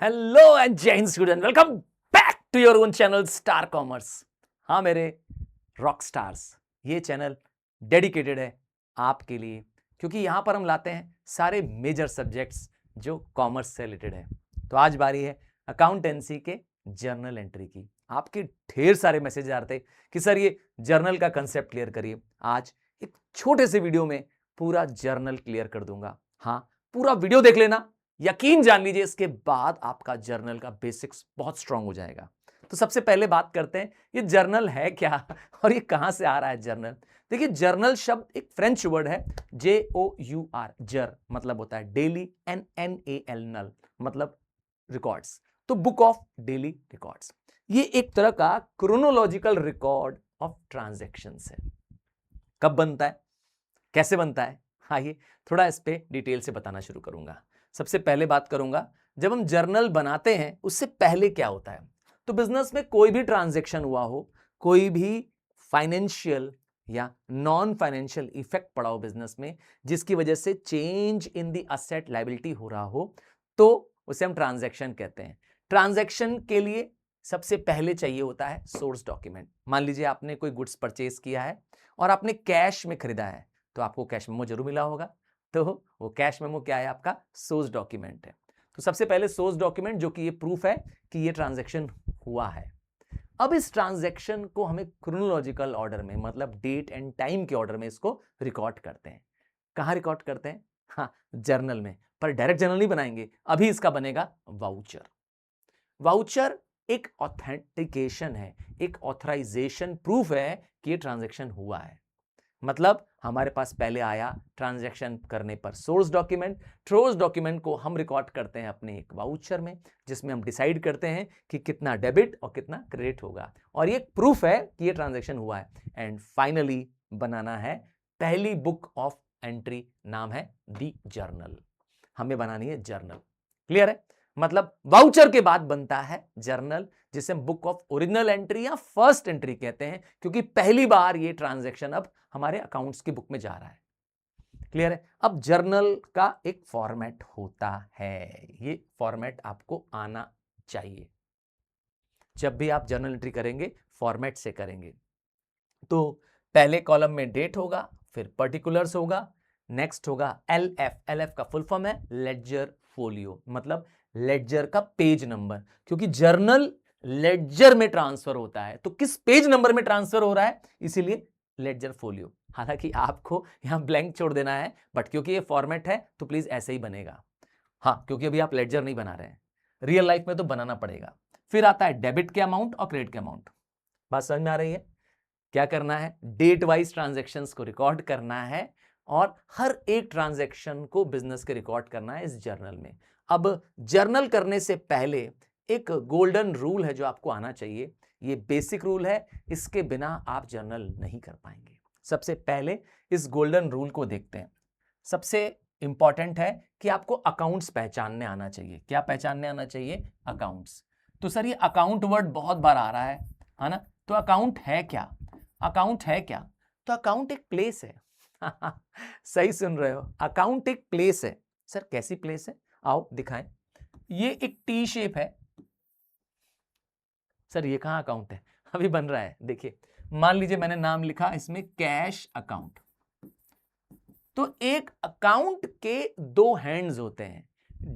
Hello and जय हिंद student, welcome back to your own channel star commerce. हाँ मेरे रॉक स्टार्स, ये चैनल डेडिकेटेड है आपके लिए, क्योंकि यहां पर हम लाते हैं सारे मेजर सब्जेक्ट्स जो कॉमर्स से रिलेटेड है। तो आज बारी है अकाउंटेंसी के जर्नल एंट्री की। आपके ढेर सारे मैसेज आ रहे थे कि सर ये जर्नल का कंसेप्ट क्लियर करिए। आज एक छोटे से वीडियो में पूरा जर्नल क्लियर कर दूंगा। हाँ, पूरा वीडियो देख लेना, यकीन जान लीजिए, इसके बाद आपका जर्नल का बेसिक्स बहुत स्ट्रांग हो जाएगा। तो सबसे पहले बात करते हैं ये जर्नल है क्या और ये कहां से आ रहा है जर्नल। देखिए, जर्नल शब्द एक फ्रेंच वर्ड है, JOUR, जर मतलब होता है डेली, NNAL नल मतलब रिकॉर्ड्स। तो बुक ऑफ डेली रिकॉर्ड्स ये एक तरह का क्रोनोलॉजिकल रिकॉर्ड ऑफ ट्रांजैक्शंस है। कब बनता है, कैसे बनता है, आइए थोड़ा इस पे डिटेल से बताना शुरू करूंगा। सबसे पहले बात करूंगा, जब हम जर्नल बनाते हैं उससे पहले क्या होता है। तो बिजनेस में कोई भी ट्रांजैक्शन हुआ हो, कोई भी फाइनेंशियल या नॉन फाइनेंशियल इफेक्ट पड़ा हो बिजनेस में, जिसकी वजह से change in the asset liability हो रहा हो, तो उसे हम ट्रांजैक्शन कहते हैं। ट्रांजैक्शन के लिए सबसे पहले चाहिए होता है सोर्स डॉक्यूमेंट। मान लीजिए आपने कोई गुड्स परचेज किया है और आपने कैश में खरीदा है, तो आपको कैश मेमो जरूर मिला होगा। तो वो कैश मेमो क्या है, आपका सोर्स डॉक्यूमेंट है। तो सबसे पहले सोर्स डॉक्यूमेंट, जो कि ये प्रूफ है कि ये ट्रांजैक्शन हुआ है। अब इस ट्रांजैक्शन को हमें क्रोनोलॉजिकल ऑर्डर में, मतलब डेट एंड टाइम के ऑर्डर में इसको रिकॉर्ड करते हैं। कहां रिकॉर्ड करते हैं? हाँ, जर्नल में। पर डायरेक्ट जर्नल नहीं बनाएंगे, अभी इसका बनेगा वाउचर। वाउचर एक ऑथेंटिकेशन है, एक ऑथराइजेशन प्रूफ है कि ये ट्रांजैक्शन हुआ है। मतलब हमारे पास पहले आया ट्रांजैक्शन करने पर सोर्स डॉक्यूमेंट, सोर्स डॉक्यूमेंट को हम रिकॉर्ड करते हैं अपने एक वाउचर में, जिसमें हम डिसाइड करते हैं कि कितना डेबिट और कितना क्रेडिट होगा, और ये प्रूफ है कि ये ट्रांजैक्शन हुआ है। एंड फाइनली बनाना है पहली बुक ऑफ एंट्री, नाम है दी जर्नल। हमें बनानी है जर्नल, क्लियर है? मतलब वाउचर के बाद बनता है जर्नल, जिसे हम बुक ऑफ ओरिजिनल एंट्री या फर्स्ट एंट्री कहते हैं, क्योंकि पहली बार ये ट्रांजैक्शन अब हमारे अकाउंट्स की बुक में जा रहा है। क्लियर है? अब जर्नल का एक फॉर्मेट होता है, ये फॉर्मेट आपको आना चाहिए। जब भी आप जर्नल एंट्री करेंगे, फॉर्मेट से करेंगे। तो पहले कॉलम में डेट होगा, फिर पर्टिकुलर्स होगा, नेक्स्ट होगा LF। LF का फुल फॉर्म है लेडजर फोलियो, मतलब लेडजर का पेज नंबर, क्योंकि जर्नल लेडजर में ट्रांसफर होता है, तो किस पेज नंबर में ट्रांसफर हो रहा है, इसीलिए लेडजर फोलियो। हालांकि आपको यहां ब्लैंक छोड़ देना है, बट क्योंकि ये फॉर्मेट है तो प्लीज ऐसे ही बनेगा। हाँ, क्योंकि अभी आप लेडजर नहीं बना रहे हैं, रियल लाइफ में तो बनाना पड़ेगा। फिर आता है डेबिट के अमाउंट और क्रेडिट के अमाउंट। बात समझ में आ रही है? क्या करना है, डेट वाइज ट्रांजैक्शंस को रिकॉर्ड करना है, और हर एक ट्रांजैक्शन को बिजनेस के रिकॉर्ड करना है इस जर्नल में। अब जर्नल करने से पहले एक गोल्डन रूल है जो आपको आना चाहिए। ये बेसिक रूल है, इसके बिना आप जर्नल नहीं कर पाएंगे। सबसे पहले इस गोल्डन रूल को देखते हैं। सबसे इंपॉर्टेंट है कि आपको अकाउंट्स पहचानने आना चाहिए। क्या पहचानने आना चाहिए? अकाउंट्स। तो सर ये अकाउंट वर्ड बहुत बार आ रहा है ना? तो अकाउंट है क्या? अकाउंट है क्या? तो अकाउंट एक प्लेस है। सही सुन रहे हो, अकाउंट एक प्लेस है। सर कैसी प्लेस है, आओ दिखाएं। ये एक टी शेप है। सर ये कहां अकाउंट है? अभी बन रहा है, देखिए। मान लीजिए मैंने नाम लिखा इसमें कैश अकाउंट। तो एक अकाउंट के दो हैंड्स होते हैं।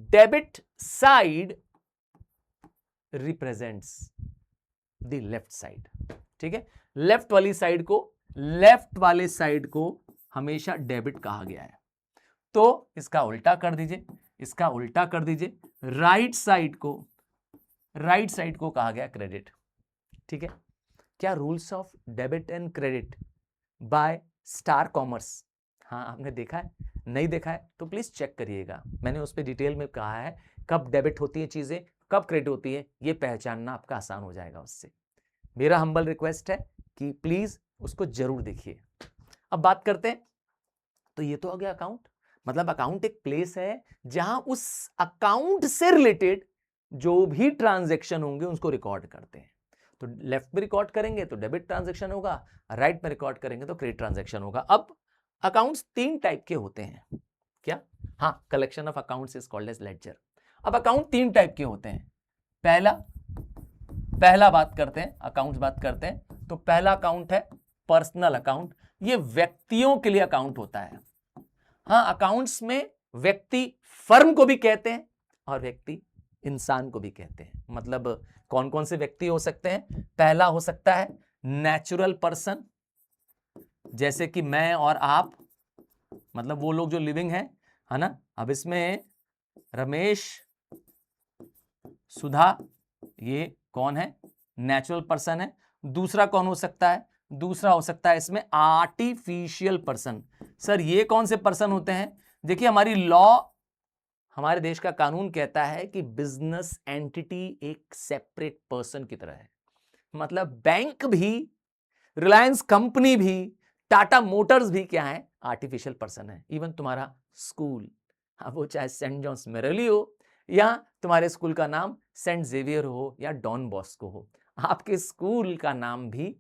Debit side represents the left side, ठीक है? लेफ्ट वाले साइड को हमेशा डेबिट कहा गया है। तो इसका उल्टा कर दीजिए, इसका उल्टा कर दीजिए, राइट साइड को कहा गया क्रेडिट। ठीक है? क्या rules of debit and credit by star commerce, हाँ आपने देखा है? नहीं देखा है तो प्लीज चेक करिएगा, मैंने उस पर डिटेल में कहा है कब डेबिट होती है चीजें, कब क्रेडिट होती है, ये पहचानना आपका आसान हो जाएगा उससे। मेरा हम्बल रिक्वेस्ट है कि प्लीज उसको जरूर देखिए। अब बात करते हैं, तो ये तो हो गया अकाउंट। मतलब अकाउंट एक प्लेस है जहां उस अकाउंट से रिलेटेड जो भी ट्रांजैक्शन होंगे उसको रिकॉर्ड करते हैं। तो लेफ्ट में रिकॉर्ड करेंगे तो डेबिट ट्रांजैक्शन होगा, राइट में रिकॉर्ड करेंगे तो क्रेडिट ट्रांजैक्शन होगा। अब अकाउंट्स तीन टाइप के होते हैं। क्या? हाँ, collection of accounts is called as ledger. अब अकाउंट 3 टाइप के होते हैं। पहला बात करते हैं, अकाउंट्स बात करते हैं। तो पहला अकाउंट है पर्सनल अकाउंट। ये व्यक्तियों के लिए अकाउंट होता है। हाँ, अकाउंट्स में व्यक्ति फर्म को भी कहते हैं और व्यक्ति इंसान को भी कहते हैं। मतलब कौन कौन से व्यक्ति हो सकते हैं? पहला हो सकता है नेचुरल पर्सन, जैसे कि मैं और आप, मतलब वो लोग जो लिविंग है ना। अब इसमें रमेश, सुधा, ये कौन है? नेचुरल पर्सन है। दूसरा कौन हो सकता है? दूसरा हो सकता है इसमें आर्टिफिशियल पर्सन। सर ये कौन से पर्सन होते हैं? देखिए, हमारी लॉ, हमारे देश का कानून कहता है कि बिजनेस एंटिटी एक सेपरेट पर्सन की तरह है। मतलब बैंक भी, रिलायंस कंपनी भी, टाटा मोटर्स भी क्या है? आर्टिफिशियल पर्सन है। इवन तुम्हारा स्कूल, वो चाहे सेंट जॉन्स मेरेली हो या तुम्हारे स्कूल का नाम सेंट जेवियर हो या डॉन बॉस्को हो, आपके स्कूल का नाम भी,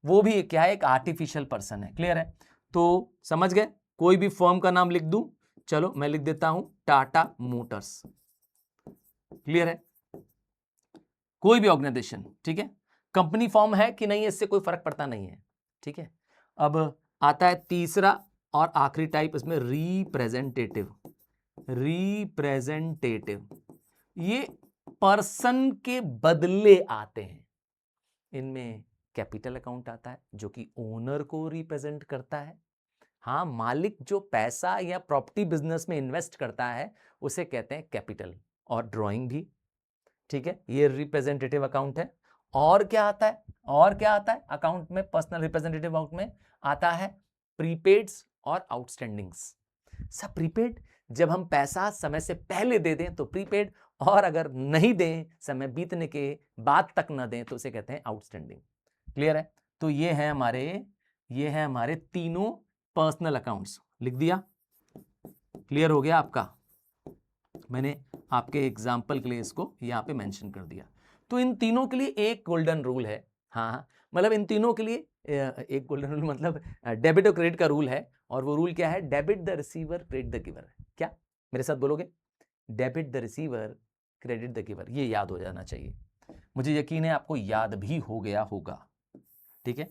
वो भी क्या है? एक आर्टिफिशियल पर्सन है। क्लियर है? तो समझ गए? कोई भी फर्म का नाम लिख दूं, चलो मैं लिख देता हूं टाटा मोटर्स। क्लियर है? कोई भी ऑर्गेनाइजेशन, ठीक है? कंपनी फॉर्म है कि नहीं, इससे कोई फर्क पड़ता नहीं है। ठीक है? अब आता है तीसरा और आखिरी टाइप, इसमें रिप्रेजेंटेटिव। ये पर्सन के बदले आते हैं। इनमें कैपिटल अकाउंट आता है जो कि ओनर को रिप्रेजेंट करता है। हाँ, मालिक जो पैसा या प्रॉपर्टी बिजनेस में इन्वेस्ट करता है उसे कहते हैं कैपिटल। और ड्राइंग भी, ठीक है, ये रिप्रेजेंटेटिव अकाउंट है। और क्या आता है? अकाउंट में, पर्सनल रिप्रेजेंटेटिव अकाउंट में आता है प्रीपेड्स और आउटस्टैंडिंग्स। सब प्रीपेड जब हम पैसा समय से पहले दे दें तो प्रीपेड, और अगर नहीं दें, समय बीतने के बाद तक ना दें, तो उसे कहते हैं आउटस्टैंडिंग। क्लियर है? तो ये है हमारे तीनों पर्सनल अकाउंट्स। लिख दिया? क्लियर हो गया आपका? मैंने आपके एग्जाम्पल के लिए इसको यहां पे मेंशन कर दिया। तो इन तीनों के लिए एक गोल्डन रूल है। हाँ, मतलब इन तीनों के लिए एक गोल्डन रूल, मतलब डेबिट और क्रेडिट का रूल है। और वो रूल क्या है? Debit the receiver, credit the giver. क्या मेरे साथ बोलोगे? Debit the receiver, credit the giver. ये याद हो जाना चाहिए। मुझे यकीन है आपको याद भी हो गया होगा। ठीक है?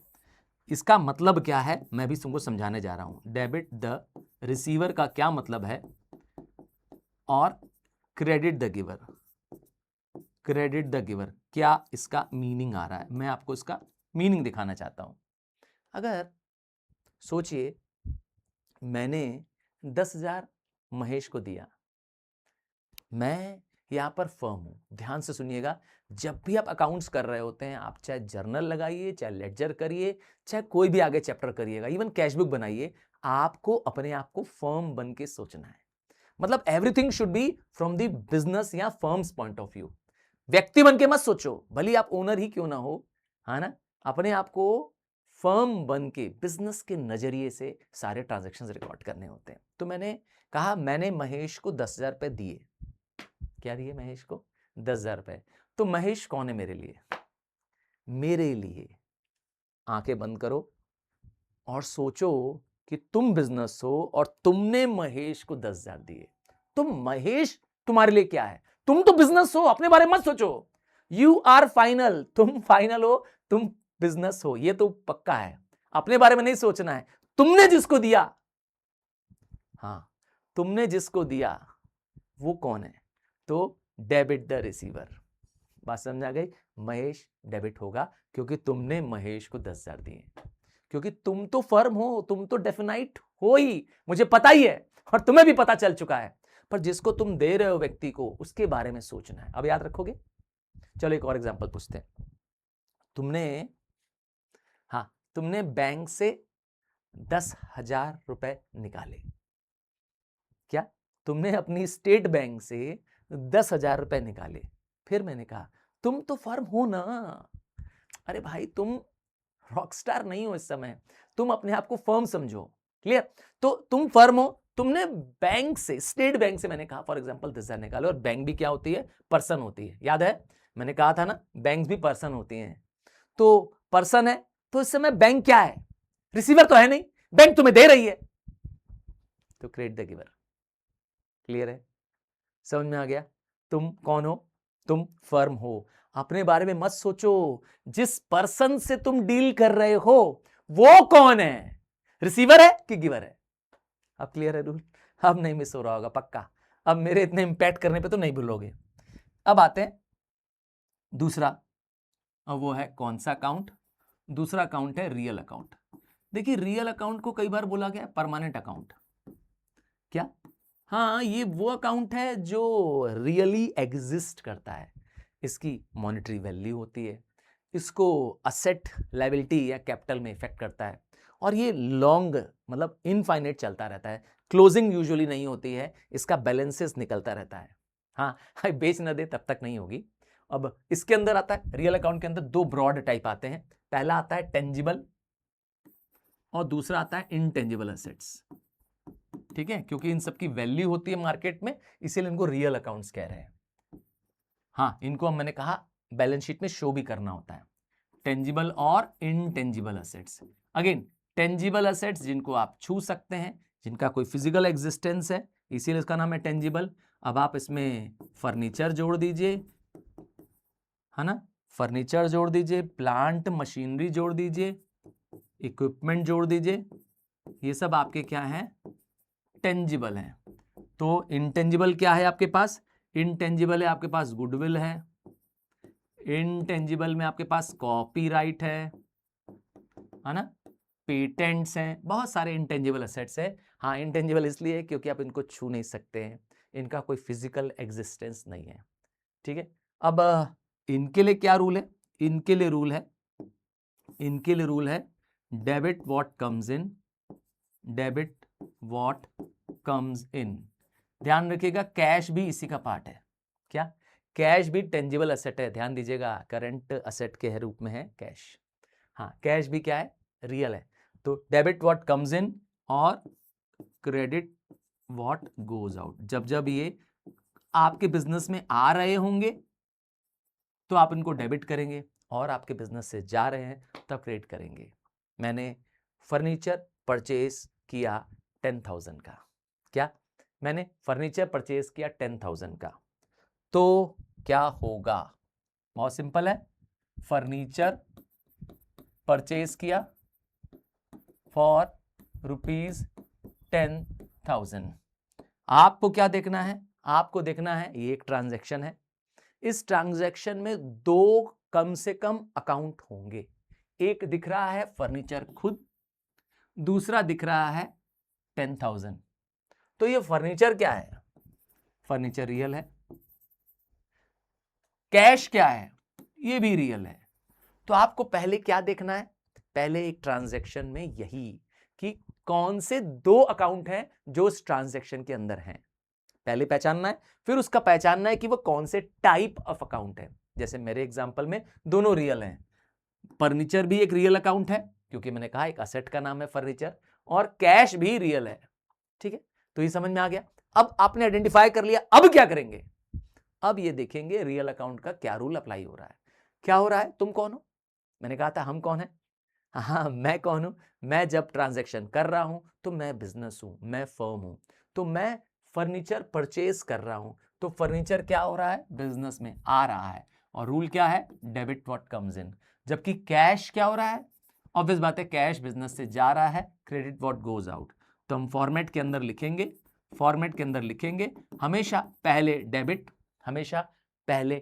इसका मतलब क्या है मैं भी तुमको समझाने जा रहा हूं। डेबिट द रिसीवर का क्या मतलब है और क्रेडिट द गिवर क्या इसका मीनिंग आ रहा है, मैं आपको इसका मीनिंग दिखाना चाहता हूं। अगर सोचिए मैंने 10,000 महेश को दिया, मैं यहां पर फर्म हूं। ध्यान से सुनिएगा, जब भी आप अकाउंट्स कर रहे होते हैं, आप चाहे जर्नल लगाइए, चाहे लेडजर करिए, चाहे कोई भी आगे चैप्टर करिएगा, इवन कैशबुक बनाइए, आपको अपने आप को फर्म बन के सोचना है। मतलब everything should be from the business या फर्म्स पॉइंट ऑफ व्यू। व्यक्ति बन के मत सोचो, भले आप ओनर ही क्यों ना हो, है ना। अपने आप को फर्म बन के, बिजनेस के नजरिए से सारे ट्रांजैक्शंस रिकॉर्ड करने होते हैं। तो मैंने कहा मैंने महेश को 10,000 रुपए दिए। क्या दिए महेश को? 10,000 रुपए। तो महेश कौन है मेरे लिए? मेरे लिए आंखें बंद करो और सोचो कि तुम बिजनेस हो और तुमने महेश को 10,000 दिए। तुम महेश तुम्हारे लिए क्या है? तुम तो बिजनेस हो, अपने बारे में मत सोचो। यू आर फाइनल, तुम फाइनल हो, तुम बिजनेस हो, ये तो पक्का है। अपने बारे में नहीं सोचना है। तुमने जिसको दिया, हाँ, तुमने जिसको दिया वो कौन है? तो डेबिट द रिसीवर। बात समझ आ गई? महेश डेबिट होगा क्योंकि तुमने महेश को 10,000 दिए। क्योंकि तुम तो फर्म हो, तुम तो डेफिनाइट हो ही, मुझे पता ही है और तुम्हें भी पता चल चुका है। पर जिसको तुम दे रहे हो व्यक्ति को, उसके बारे में सोचना है। अब याद रखोगे? चलो एक और एग्जांपल पूछते हैं। तुमने बैंक से 10,000 रुपए निकाले। क्या? तुमने अपनी स्टेट बैंक से 10,000 रुपए निकाले। फिर मैंने कहा तुम तो फर्म हो ना। अरे भाई, तुम रॉकस्टार नहीं हो इस समय, तुम अपने आप को फर्म समझो। क्लियर? तो तुम फर्म हो, तुमने बैंक से, स्टेट बैंक से मैंने कहा फॉर एग्जांपल 10,000 निकालो। और बैंक भी क्या होती है? पर्सन होती है। याद है मैंने कहा था ना, बैंक भी पर्सन होती हैं। तो पर्सन है तो इस समय बैंक क्या है? रिसीवर तो है नहीं, बैंक तुम्हें दे रही है, तो क्रेडिट द गिवर। क्लियर है? समझ में आ गया? तुम कौन हो? तुम फर्म हो। अपने बारे में मत सोचो, जिस पर्सन से तुम डील कर रहे हो वो कौन है, रिसीवर है कि गिवर है। अब क्लियर है रूल? अब नहीं मिस हो रहा होगा पक्का। अब मेरे इतने इंपैक्ट करने पे तो नहीं भूलोगे। अब आते हैं दूसरा, और वो है कौन सा अकाउंट? दूसरा अकाउंट है रियल अकाउंट। देखिए रियल अकाउंट को कई बार बोला गया परमानेंट अकाउंट। क्या? हाँ, ये वो अकाउंट है जो रियली एग्जिस्ट करता है, इसकी मॉनेटरी वैल्यू होती है, इसको असेट लायबिलिटी या कैपिटल में इफेक्ट करता है, और ये लॉन्ग मतलब इनफाइनाइट चलता रहता है, क्लोजिंग यूजुअली नहीं होती है, इसका बैलेंसेस निकलता रहता है। हाँ, बेच न दे तब तक नहीं होगी। अब इसके अंदर आता है, रियल अकाउंट के अंदर दो ब्रॉड टाइप आते हैं। पहला आता है टेंजिबल और दूसरा आता है इनटेंजिबल असेट्स। ठीक है, क्योंकि इन सब की वैल्यू होती है मार्केट में, इसीलिए इनको रियल अकाउंट्स कह रहे हैं। हाँ, इनको मैंने कहा बैलेंस शीट में शो भी करना होता है, टेंजिबल और intangible assets. Again tangible assets जिनको आप छू सकते हैं, जिनका कोई फिजिकल एग्जिस्टेंस है, इसीलिए इसका नाम है टेंजिबल। अब आप इसमें फर्नीचर जोड़ दीजिए, है ना, फर्नीचर जोड़ दीजिए, प्लांट मशीनरी जोड़ दीजिए, इक्विपमेंट जोड़ दीजिए, ये सब आपके क्या हैं? टेंजिबल हैं। तो इनटेंजिबल क्या है आपके पास? इनटेंजिबल है आपके पास गुडविल है, इनटेंजिबल में आपके पास कॉपीराइट है ना, पेटेंट्स हैं, बहुत सारे इनटेंजिबल असेट्स है। हाँ, इनटेंजिबल इसलिए क्योंकि आप इनको छू नहीं सकते हैं, इनका कोई फिजिकल एग्जिस्टेंस नहीं है। ठीक है, अब इनके लिए क्या रूल है? इनके लिए रूल है debit what comes in, debit what comes इन। ध्यान रखिएगा कैश भी इसी का पार्ट है। क्या? कैश भी टेंजिबल असेट है, ध्यान दीजिएगा, करंट असेट के रूप में है कैश। हाँ, कैश भी क्या है? रियल है। तो डेबिट व्हाट कम्स इन और क्रेडिट व्हाट गोज आउट। जब जब ये आपके बिजनेस में आ रहे होंगे तो आप इनको डेबिट करेंगे, और आपके बिजनेस से जा रहे हैं तो आप क्रेडिट करेंगे। मैंने फर्नीचर परचेज किया 10,000 का। क्या? मैंने फर्नीचर परचेज किया 10,000 का, तो क्या होगा? बहुत सिंपल है, फर्नीचर परचेज किया फॉर ₹10,000। आपको क्या देखना है? आपको देखना है ये एक ट्रांजैक्शन है, इस ट्रांजैक्शन में दो कम से कम अकाउंट होंगे। एक दिख रहा है फर्नीचर खुद, दूसरा दिख रहा है 10,000। तो ये फर्नीचर क्या है? फर्नीचर रियल है। कैश क्या है? ये भी रियल है। तो आपको पहले क्या देखना है? पहले एक ट्रांजैक्शन में यही कि कौन से दो अकाउंट हैं जो इस ट्रांजैक्शन के अंदर हैं, पहले पहचानना है। फिर उसका पहचानना है कि वो कौन से टाइप ऑफ अकाउंट है। जैसे मेरे एग्जांपल में दोनों रियल हैं, फर्नीचर भी एक रियल अकाउंट है क्योंकि मैंने कहा एक असेट का नाम है फर्नीचर, और कैश भी रियल है। ठीक है, तो ये समझ में आ गया। अब आपने आइडेंटिफाई कर लिया, अब क्या करेंगे? अब ये देखेंगे रियल अकाउंट का क्या रूल अप्लाई हो रहा है। क्या हो रहा है? तुम कौन हो? मैंने कहा था हम कौन है। हाँ, मैं कौन हूं? मैं जब ट्रांजैक्शन कर रहा हूं तो मैं बिजनेस हूं, मैं फर्म हूं, तो मैं फर्नीचर परचेज कर रहा हूं, तो फर्नीचर क्या हो रहा है? बिजनेस में आ रहा है, और रूल क्या है? डेबिट व्हाट कम्स इन। जबकि कैश क्या हो रहा है? ऑब्वियस बात है, कैश बिजनेस से जा रहा है, क्रेडिट व्हाट गोज आउट। तो हम फॉर्मेट के अंदर लिखेंगे, हमेशा पहले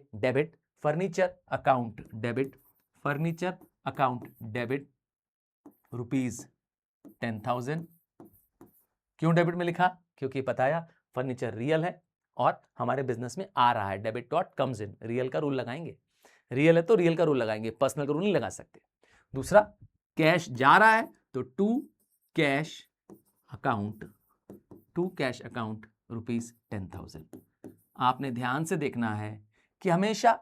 debit, furniture account debit, furniture account debit ₹10,000। क्यों डेबिट में लिखा? क्योंकि बताया फर्नीचर रियल है और हमारे बिजनेस में आ रहा है, debit what comes in. Real का रूल लगाएंगे, रियल है तो रियल का रूल लगाएंगे, पर्सनल का रूल नहीं लगा सकते। दूसरा, कैश जा रहा है तो टू कैश अकाउंट ₹10,000। आपने ध्यान से देखना है कि हमेशा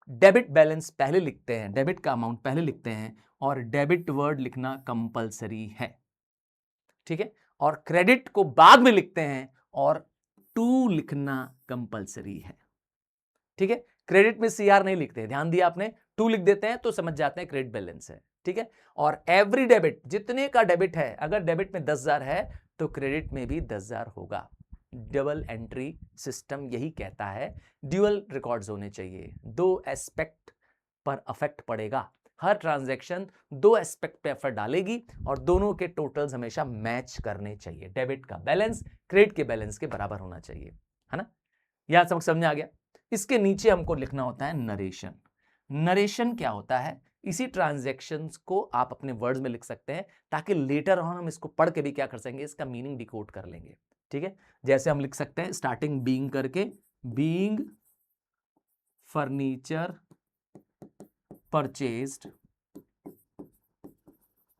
डेबिट बैलेंस पहले लिखते हैं, डेबिट का अमाउंट पहले लिखते हैं, और डेबिट वर्ड लिखना कंपलसरी है। ठीक है, और क्रेडिट को बाद में लिखते हैं, और टू लिखना कंपलसरी है। ठीक है, क्रेडिट में CR नहीं लिखते, ध्यान दिया आपने, टू लिख देते हैं तो समझ जाते हैं क्रेडिट बैलेंस है। ठीक है, और एवरी डेबिट, जितने का डेबिट है, अगर डेबिट में 10,000 है तो क्रेडिट में भी 10,000 होगा। डबल एंट्री सिस्टम यही कहता है ड्यूअल रिकॉर्ड्स होने चाहिए, दो एस्पेक्ट पर अफेक्ट पड़ेगा। हर ट्रांजैक्शन दो एस्पेक्ट पे एफर्ट डालेगी और दोनों के टोटल्स हमेशा मैच करने चाहिए। डेबिट का बैलेंस क्रेडिट के बैलेंस के बराबर होना चाहिए, है ना। यहां समझ में आ गया। इसके नीचे हमको लिखना होता है नरेशन। नरेशन क्या होता है? इसी ट्रांजैक्शंस को आप अपने वर्ड्स में लिख सकते हैं ताकि लेटर ऑन हम इसको पढ़ के भी क्या कर सकेंगे, इसका मीनिंग डिकोड कर लेंगे। ठीक है, जैसे हम लिख सकते हैं स्टार्टिंग बीइंग करके, being furniture purchased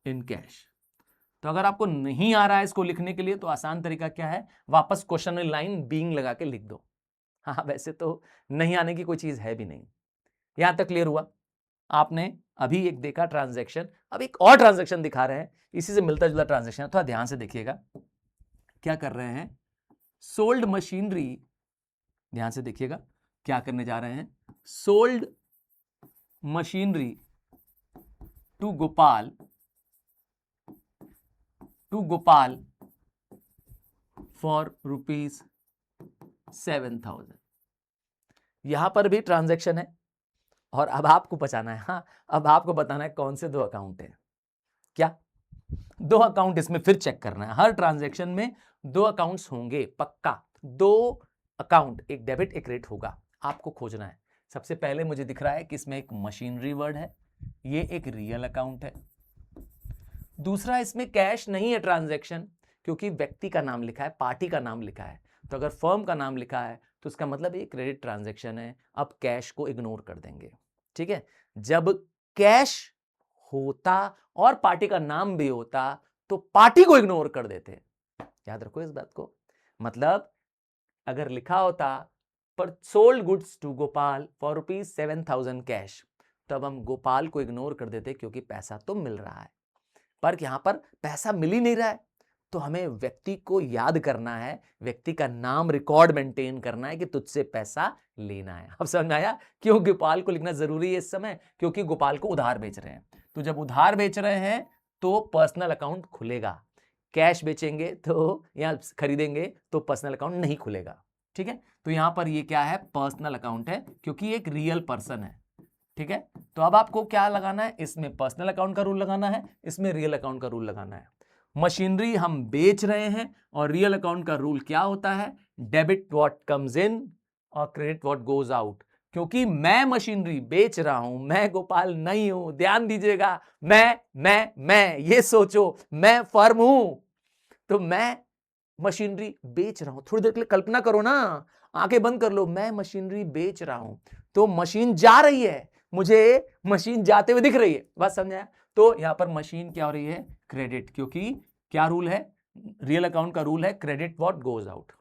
in cash. तो अगर आपको नहीं आ रहा है इसको लिखने के लिए तो आसान तरीका क्या है, वापस क्वेश्चन में लाइन बीइंग लगा के लिख दो। हाँ, वैसे तो नहीं आने की कोई चीज है भी नहीं। यहां तक क्लियर हुआ? आपने अभी एक देखा ट्रांजैक्शन, अब एक और ट्रांजैक्शन दिखा रहे हैं, इसी से मिलता जुलता ट्रांजैक्शन है, थोड़ा ध्यान से देखिएगा। क्या कर रहे हैं? सोल्ड मशीनरी, ध्यान से देखिएगा क्या करने जा रहे हैं। Sold machinery to Gopal for ₹7,000। यहां पर भी ट्रांजैक्शन है और अब आपको बचाना है। हाँ, अब आपको बताना है कौन से दो अकाउंट है। क्या? दो अकाउंट इसमें फिर चेक करना है। हर ट्रांजैक्शन में दो अकाउंट्स होंगे पक्का, दो अकाउंट, एक डेबिट एक क्रेडिट होगा, आपको खोजना है। सबसे पहले मुझे दिख रहा है कि इसमें एक मशीनरी वर्ड है, ये एक रियल अकाउंट है। दूसरा, इसमें कैश नहीं है ट्रांजैक्शन, क्योंकि व्यक्ति का नाम लिखा है, पार्टी का नाम लिखा है। तो अगर फर्म का नाम लिखा है तो इसका मतलब ये क्रेडिट ट्रांजैक्शन है। अब कैश को इग्नोर कर देंगे। ठीक है, जब कैश होता और पार्टी का नाम भी होता तो पार्टी को इग्नोर कर देते। याद रखो इस बात को। मतलब अगर लिखा होता पर sold goods to Gopal for ₹7,000 cash, तब हम गोपाल को इग्नोर कर देते क्योंकि पैसा तो मिल रहा है। पर यहां पर पैसा मिल ही नहीं रहा है, तो हमें व्यक्ति को याद करना है, व्यक्ति का नाम रिकॉर्ड मेंटेन करना है कि तुझसे पैसा लेना है। अब समझ में आया क्यों गोपाल को लिखना जरूरी है इस समय? क्योंकि गोपाल को उधार बेच रहे हैं। तो जब उधार बेच रहे हैं तो पर्सनल अकाउंट खुलेगा, कैश बेचेंगे तो या खरीदेंगे तो पर्सनल अकाउंट नहीं खुलेगा। ठीक है, तो यहां पर ये क्या है? पर्सनल अकाउंट है, क्योंकि एक रियल पर्सन है। ठीक है, तो अब आपको क्या लगाना है? इसमें पर्सनल अकाउंट का रूल लगाना है, इसमें रियल अकाउंट का रूल लगाना है। मशीनरी हम बेच रहे हैं और रियल अकाउंट का रूल क्या होता है? डेबिट व्हाट कम्स इन और क्रेडिट व्हाट गोज आउट। क्योंकि मैं मशीनरी बेच रहा हूं, मैं गोपाल नहीं हूं। ध्यान दीजिएगा, मैं ये सोचो, मैं फर्म हूं, तो मैं मशीनरी बेच रहा हूं। थोड़ी देर के लिए कल्पना करो ना, आंखें बंद कर लो, मैं मशीनरी बेच रहा हूं, तो मशीन जा रही है, मुझे मशीन जाते हुए दिख रही है। बात समझाया? तो यहां पर मशीन क्या हो रही है? क्रेडिट, क्योंकि क्या रूल है? रियल अकाउंट का रूल है क्रेडिट व्हाट गोज आउट।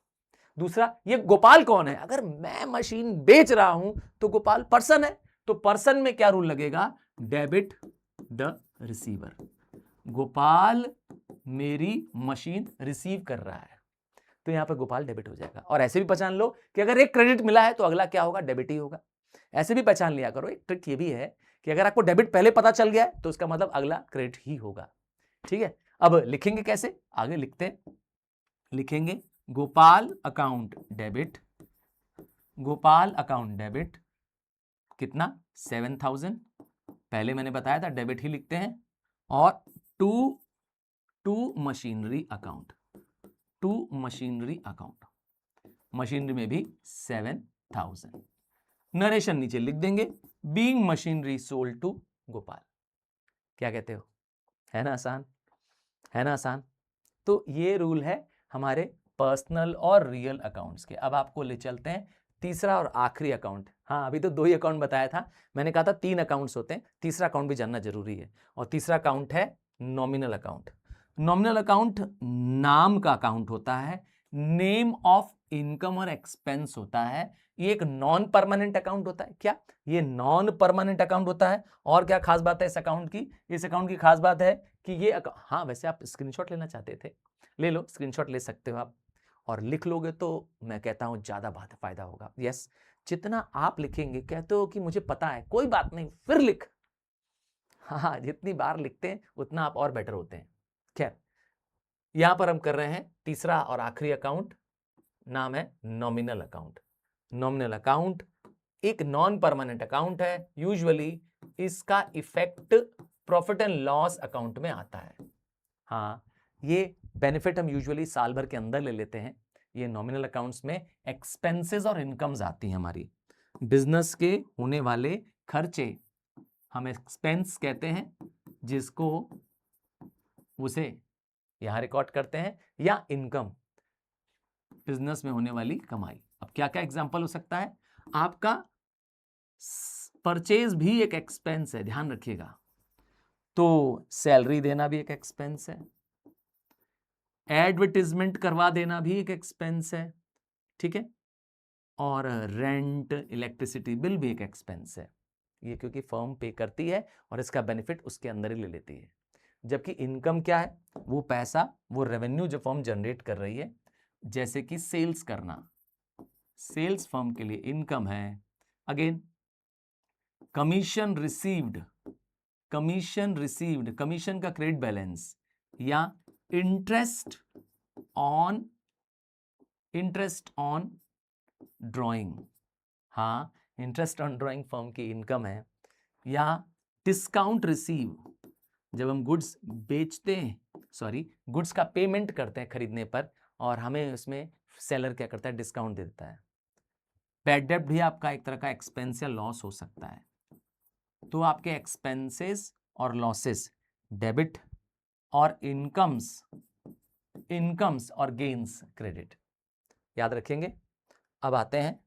दूसरा, ये गोपाल कौन है? अगर मैं मशीन बेच रहा हूं तो गोपाल पर्सन है, तो पर्सन में क्या रूल लगेगा? Debit the receiver. गोपाल मेरी मशीन रिसीव कर रहा है, तो यहां पर गोपाल डेबिट हो जाएगा। और ऐसे भी पहचान लो कि अगर एक क्रेडिट मिला है तो अगला क्या होगा? डेबिट ही होगा। ऐसे भी पहचान लिया करो। एक ट्रिक ये भी है कि अगर आपको डेबिट पहले पता चल गया है तो इसका मतलब अगला क्रेडिट ही होगा। ठीक है, अब लिखेंगे कैसे? आगे लिखते हैं, लिखेंगे Gopal account debit, Gopal account debit कितना? 7,000। पहले मैंने बताया था डेबिट ही लिखते हैं। और to machinery account, to machinery account, machinery में भी 7,000। नरेशन नीचे लिख देंगे, being machinery sold to Gopal. क्या कहते हो? है ना आसान? है ना आसान? तो ये रूल है हमारे पर्सनल और रियल अकाउंट्स के। अब आपको ले चलते हैं तीसरा और आखिरी अकाउंट। हाँ, अभी तो दो ही अकाउंट बताया था, मैंने कहा था 3 अकाउंट्स होते हैं, तीसरा अकाउंट भी जानना जरूरी है। और तीसरा अकाउंट है नॉमिनल अकाउंट। नॉमिनल अकाउंट नाम का अकाउंट होता है, नेम ऑफ इनकम और एक्सपेंस होता है। ये एक नॉन परमानेंट अकाउंट होता है। क्या? ये नॉन परमानेंट अकाउंट होता है। और क्या खास बात है इस अकाउंट की? इस अकाउंट की खास बात है कि ये हाँ, वैसे आप स्क्रीनशॉट लेना चाहते थे, ले लो, स्क्रीनशॉट ले सकते हो आप, और लिख लोगे तो मैं कहता हूं ज्यादा फायदा होगा। यस, जितना आप लिखेंगे, कहते हो कि मुझे पता है, कोई बात नहीं, फिर लिख। हाँ, जितनी बार लिखते हैं उतना आप और बेटर होते हैं। खैर, यहां पर हम कर रहे हैं तीसरा और आखिरी अकाउंट, नाम है नॉमिनल अकाउंट। नॉमिनल अकाउंट एक नॉन परमानेंट अकाउंट है, यूजुअली इसका effect profit and loss account में आता है। हाँ, ये बेनिफिट हम यूजुअली साल भर के अंदर ले लेते हैं। ये नॉमिनल अकाउंट्स में एक्सपेंसेस और इनकम्स आती हैं हमारी, बिजनेस के होने वाले खर्चे हम एक्सपेंस कहते हैं, जिसको उसे यहां रिकॉर्ड करते हैं, या इनकम बिजनेस में होने वाली कमाई। अब क्या क्या एग्जांपल हो सकता है, आपका परचेज भी एक एक्सपेंस है, ध्यान रखिएगा, तो सैलरी देना भी एक एक्सपेंस है, एडवर्टीजमेंट करवा देना भी एक एक्सपेंस है, ठीक है, और रेंट इलेक्ट्रिसिटी बिल भी एक एक्सपेंस है। ये क्योंकि फर्म पे करती है और इसका बेनिफिट उसके अंदर ही ले लेती है। जबकि इनकम क्या है, वो पैसा, वो रेवेन्यू जो फर्म जनरेट कर रही है, जैसे कि सेल्स करना, सेल्स फर्म के लिए इनकम है। अगेन कमीशन रिसीव्ड, कमीशन का क्रेडिट बैलेंस, या इंटरेस्ट ऑन ड्राइंग, हाँ इंटरेस्ट ऑन ड्राइंग फर्म की इनकम है। या डिस्काउंट रिसीव, जब हम गुड्स बेचते हैं, गुड्स का पेमेंट करते हैं खरीदने पर, और हमें उसमें सेलर क्या करता है, डिस्काउंट दे देता है। बैड डेब्ट भी आपका एक तरह का एक्सपेंस या लॉस हो सकता है। तो आपके एक्सपेंसेस और लॉसेस, डेबिट और इनकम्स और गेन्स क्रेडिट, याद रखेंगे। अब आते हैं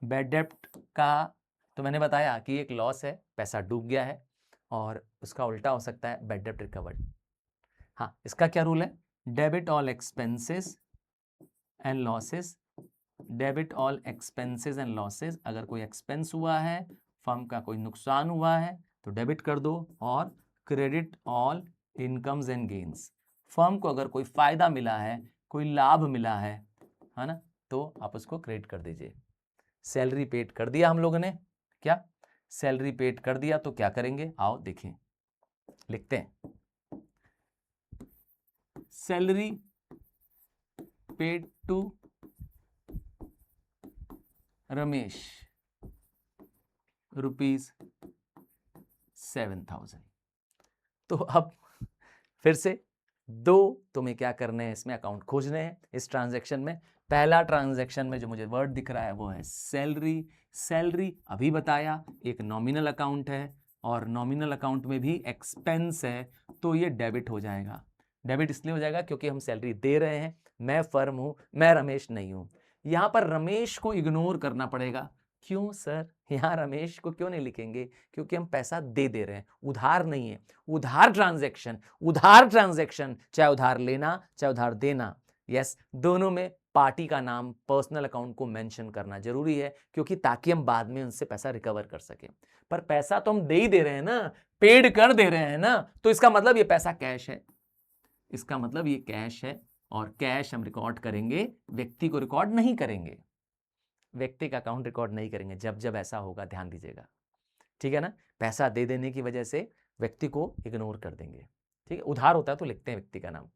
बैड डेब्ट का, तो मैंने बताया कि एक लॉस है, पैसा डूब गया है, और उसका उल्टा हो सकता है बैड डेब्ट रिकवर्ड। हाँ, इसका क्या रूल है, debit all expenses and losses, debit all expenses and losses, अगर कोई एक्सपेंस हुआ है, फर्म का कोई नुकसान हुआ है, तो डेबिट कर दो, और credit all incomes and gains, firm को अगर कोई फायदा मिला है, कोई लाभ मिला है ना, तो आप उसको क्रेडिट कर दीजिए। सैलरी पेड कर दिया हम लोगों ने, क्या सैलरी पेड कर दिया, तो क्या करेंगे, आओ देखें, लिखते हैं, सैलरी पेड टू रमेश ₹7,000। तो अब फिर से दो तुम्हें क्या करने हैं, इसमें अकाउंट खोजने हैं इस ट्रांजैक्शन में। पहला ट्रांजैक्शन में जो मुझे वर्ड दिख रहा है वो है सैलरी। सैलरी अभी बताया एक नॉमिनल अकाउंट है, और नॉमिनल अकाउंट में भी एक्सपेंस है, तो ये डेबिट हो जाएगा। डेबिट इसलिए हो जाएगा क्योंकि हम सैलरी दे रहे हैं, मैं फर्म हूं, मैं रमेश नहीं हूं। यहां पर रमेश को इग्नोर करना पड़ेगा। क्यों सर, यहां रमेश को क्यों नहीं लिखेंगे, क्योंकि हम पैसा दे रहे हैं, उधार नहीं है। उधार ट्रांजैक्शन चाहे उधार लेना चाहे उधार देना, यस, दोनों में पार्टी का नाम, पर्सनल अकाउंट को मेंशन करना जरूरी है, क्योंकि ताकि हम बाद में उनसे पैसा रिकवर कर सके। पर पैसा तो हम दे ही दे रहे हैं ना, पेड कर दे रहे हैं ना, तो इसका मतलब ये पैसा कैश है, इसका मतलब ये कैश है, और कैश हम रिकॉर्ड करेंगे, व्यक्ति को रिकॉर्ड नहीं करेंगे, व्यक्ति का अकाउंट रिकॉर्ड नहीं करेंगे। जब जब ऐसा होगा ध्यान दीजिएगा, ठीक है ना, पैसा दे देने की वजह से व्यक्ति को इग्नोर कर देंगे, ठीक है। उधार होता है तो लिखते हैं व्यक्ति का नाम।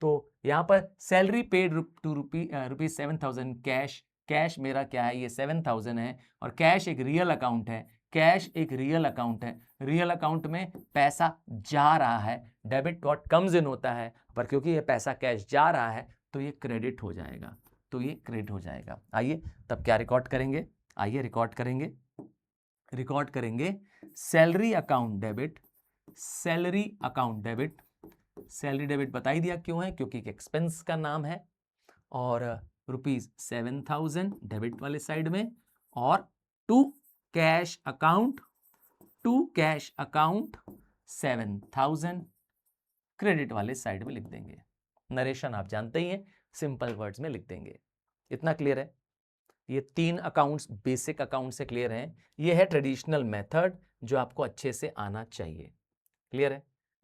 तो यहां पर salary paid to rupees 7,000 cash, cash मेरा क्या है, ये 7,000 है, और कैश एक रियल अकाउंट है, कैश एक रियल अकाउंट है। रियल अकाउंट में पैसा जा रहा है, डेबिट व्हाट कम्स इन होता है, पर क्योंकि ये पैसा कैश जा रहा है तो ये क्रेडिट हो जाएगा, तो ये क्रेडिट हो जाएगा। आइए तब क्या रिकॉर्ड करेंगे, आइए रिकॉर्ड करेंगे salary account debit, salary account debit. Salary debit बता ही दिया क्यों है, क्योंकि एक एक्सपेंस का नाम है, और ₹7,000 डेबिट वाले साइड में, और टू कैश अकाउंट 7,000 क्रेडिट वाले साइड में लिख देंगे। नरेशन आप जानते ही हैं, सिंपल वर्ड्स में लिख देंगे। इतना क्लियर है, ये 3 अकाउंट्स बेसिक अकाउंट से क्लियर हैं। ये है ट्रेडिशनल मेथड जो आपको अच्छे से आना चाहिए। क्लियर है,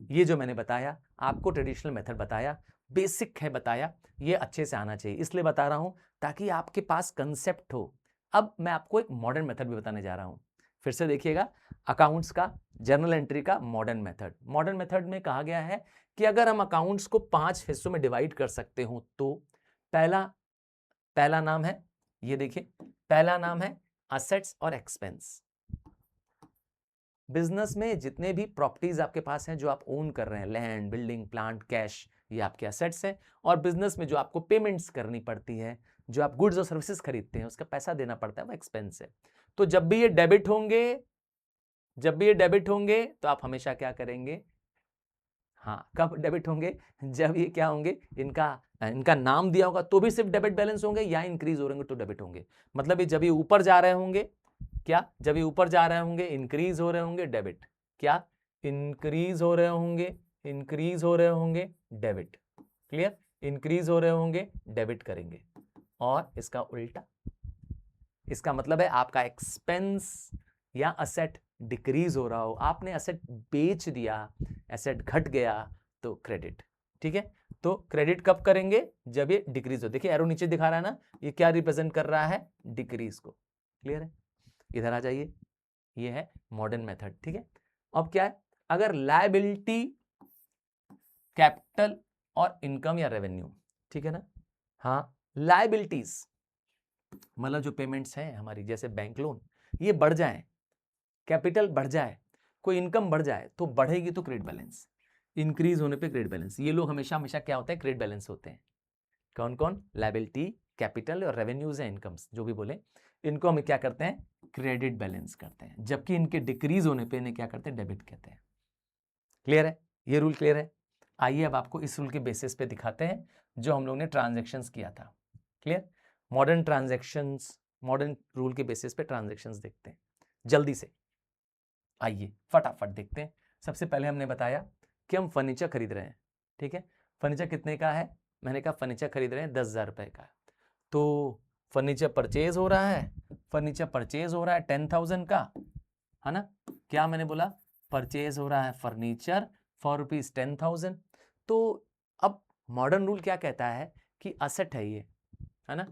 ये जो मैंने बताया आपको ट्रेडिशनल मेथड बताया, बेसिक है बताया, ये अच्छे से आना चाहिए, इसलिए बता रहा हूं ताकि आपके पास कंसेप्ट हो। अब मैं आपको एक मॉडर्न मेथड भी बताने जा रहा हूं। फिर से देखिएगा, अकाउंट्स का, जर्नल एंट्री का मॉडर्न मेथड। मॉडर्न मेथड में कहा गया है कि अगर हम अकाउंट्स को 5 हिस्सों में डिवाइड कर सकते हो तो पहला नाम है, ये देखिए, पहला नाम है असेट्स और एक्सपेंस। बिजनेस में जितने भी प्रॉपर्टीज आपके पास हैं जो आप ओन कर रहे हैं, लैंड, बिल्डिंग, प्लांट, कैश, ये आपके असेट्स हैं। और बिजनेस में जो आपको पेमेंट्स करनी पड़ती है, जो आप गुड्स और सर्विसेज खरीदते हैं, उसका पैसा देना पड़ता है, वो एक्सपेंस है। तो जब भी ये डेबिट होंगे तो आप हमेशा क्या करेंगे, हाँ, कब डेबिट होंगे, जब ये क्या होंगे, इनका नाम दिया होगा तो भी सिर्फ डेबिट बैलेंस होंगे, या इंक्रीज हो रहे होंगे तो डेबिट होंगे। मतलब ये जब ये ऊपर जा रहे होंगे, क्या, जब ये ऊपर जा रहे होंगे, इंक्रीज हो रहे होंगे, डेबिट, क्या, इंक्रीज हो रहे होंगे डेबिट, क्लियर, इंक्रीज हो रहे होंगे डेबिट करेंगे। और इसका उल्टा, इसका मतलब है आपका एक्सपेंस या असेट डिक्रीज हो रहा हो, आपने असेट बेच दिया, एसेट घट गया, तो क्रेडिट। ठीक है, तो क्रेडिट कब करेंगे, जब ये डिक्रीज हो। देखिए एरो नीचे दिखा रहा है ना, ये क्या रिप्रेजेंट कर रहा है, डिक्रीज को। क्लियर है, इधर आ जाइए, ये है मॉडर्न मेथड। ठीक है, अब क्या है, अगर लायबिलिटी, कैपिटल और इनकम या रेवेन्यू, ठीक है ना, हाँ, लायबिलिटीज मतलब जो पेमेंट्स हैं हमारी, जैसे बैंक लोन, ये बढ़ जाए, कैपिटल बढ़ जाए, कोई इनकम बढ़ जाए, तो बढ़ेगी तो क्रेडिट बैलेंस, इंक्रीज होने पे क्रेडिट बैलेंस। ये लोग हमेशा हमेशा क्या होते हैं, क्रेडिट बैलेंस होते हैं। कौन कौन, लायबिलिटी, कैपिटल और रेवेन्यूज हैं, इनकम्स जो भी बोले, इनको हम क्या करते हैं, क्रेडिट बैलेंस करते हैं। जबकि इनके डिक्रीज होने पे इन्हें क्या करते हैं, डेबिट कहते हैं। क्लियर है, ये रूल क्लियर है। आइए अब आपको इस रूल के बेसिस पे दिखाते हैं जो हम लोग ने ट्रांजेक्शन्स किया था। Clear, modern transactions, modern rule के बेसिस पे ट्रांजेक्शन्स देखते हैं जल्दी से। आइए फटाफट देखते हैं। सबसे पहले हमने बताया कि हम फर्नीचर खरीद रहे हैं। ठीक है, फर्नीचर कितने का है, मैंने कहा फर्नीचर खरीद रहे हैं 10,000 रुपए का। तो फर्नीचर परचेज हो रहा है, 10,000 का, है ना, क्या मैंने बोला, परचेज हो रहा है फर्नीचर फॉर ₹10,000। तो अब मॉडर्न रूल क्या कहता है कि असेट है ये, है ना,